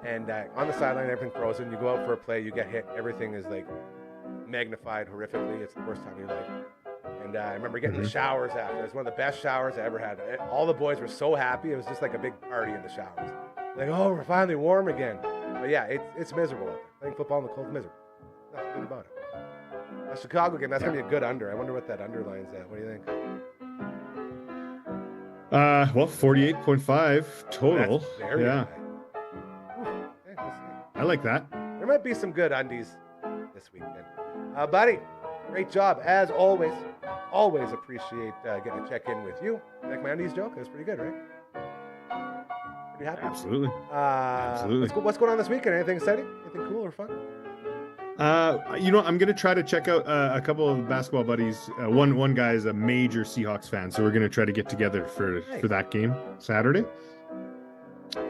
And on the sideline, everything frozen. You go out for a play, you get hit. Everything is like magnified horrifically. It's the worst time of your life. And I remember getting the showers after. It was one of the best showers I ever had. All the boys were so happy. It was just like a big party in the showers. Like, oh, we're finally warm again. But yeah, it's miserable out there. Playing football in the cold is miserable. Nothing good about it. A Chicago game, that's going to be a good under. I wonder what that underline's at. What do you think? 48.5 total. That's very high. Okay, we'll see. I like that. There might be some good undies this weekend. Buddy, great job as always. Always appreciate getting to check in with you. Like my undies joke? That was pretty good, right? Pretty happy? Absolutely. Absolutely. What's going on this weekend? Anything exciting? Anything cool or fun? I'm going to try to check out a couple of basketball buddies. One guy is a major Seahawks fan, so we're going to try to get together for that game Saturday.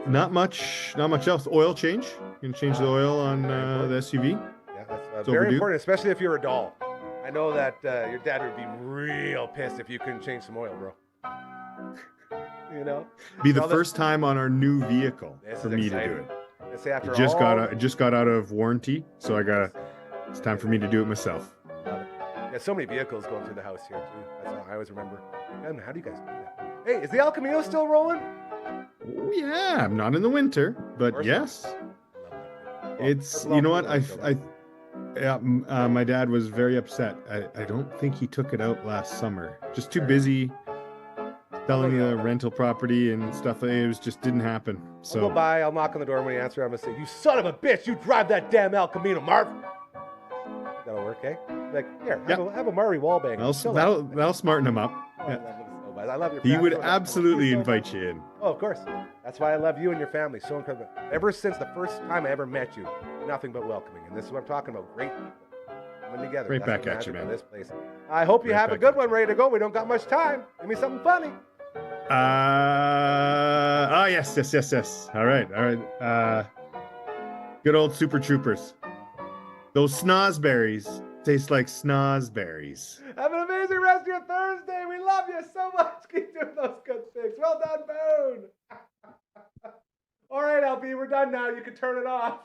Not much else. Oil change. Going to change the oil on the SUV. Yeah, that's very important, especially if you're a doll. I know that your dad would be real pissed if you couldn't change some oil, bro. You know? Be the first time on our new vehicle for me to do it. After just got out of warranty, so it's time for me to do it myself. Yeah, so many vehicles going through the house here too. That's all I always remember. Man, how do you guys do that? Hey, is the El Camino still rolling? Oh yeah, I'm not in the winter, but yes. Well, It's you know what Yeah, my dad was very upset. I don't think he took it out last summer. Just too busy selling the rental property and stuff. It was just didn't happen. So I'll go by, I'll knock on the door, and when he answers, I'm going to say, "You son of a bitch, you drive that damn El Camino, Marv." That'll work, eh? Like, here, have a Murray wallbanger. That'll smarten him up. Oh, Yeah. I love him so much. I love your He family. would absolutely invite you in. Oh, of course. That's why I love you and your family so incredible. Ever since the first time I ever met you, nothing but welcoming. And this is what I'm talking about. Great people coming together. Right That's back the at you, magic of man. This place. I hope you Right have a back good at one ready to go. We don't got much time. Give me something funny. Yes. All right. Good old Super Troopers. Those snozberries taste like snozberries. Have an amazing rest of your Thursday. We love you so much. Keep doing those good things. Well done, Boone. All right, LB, we're done now. You can turn it off.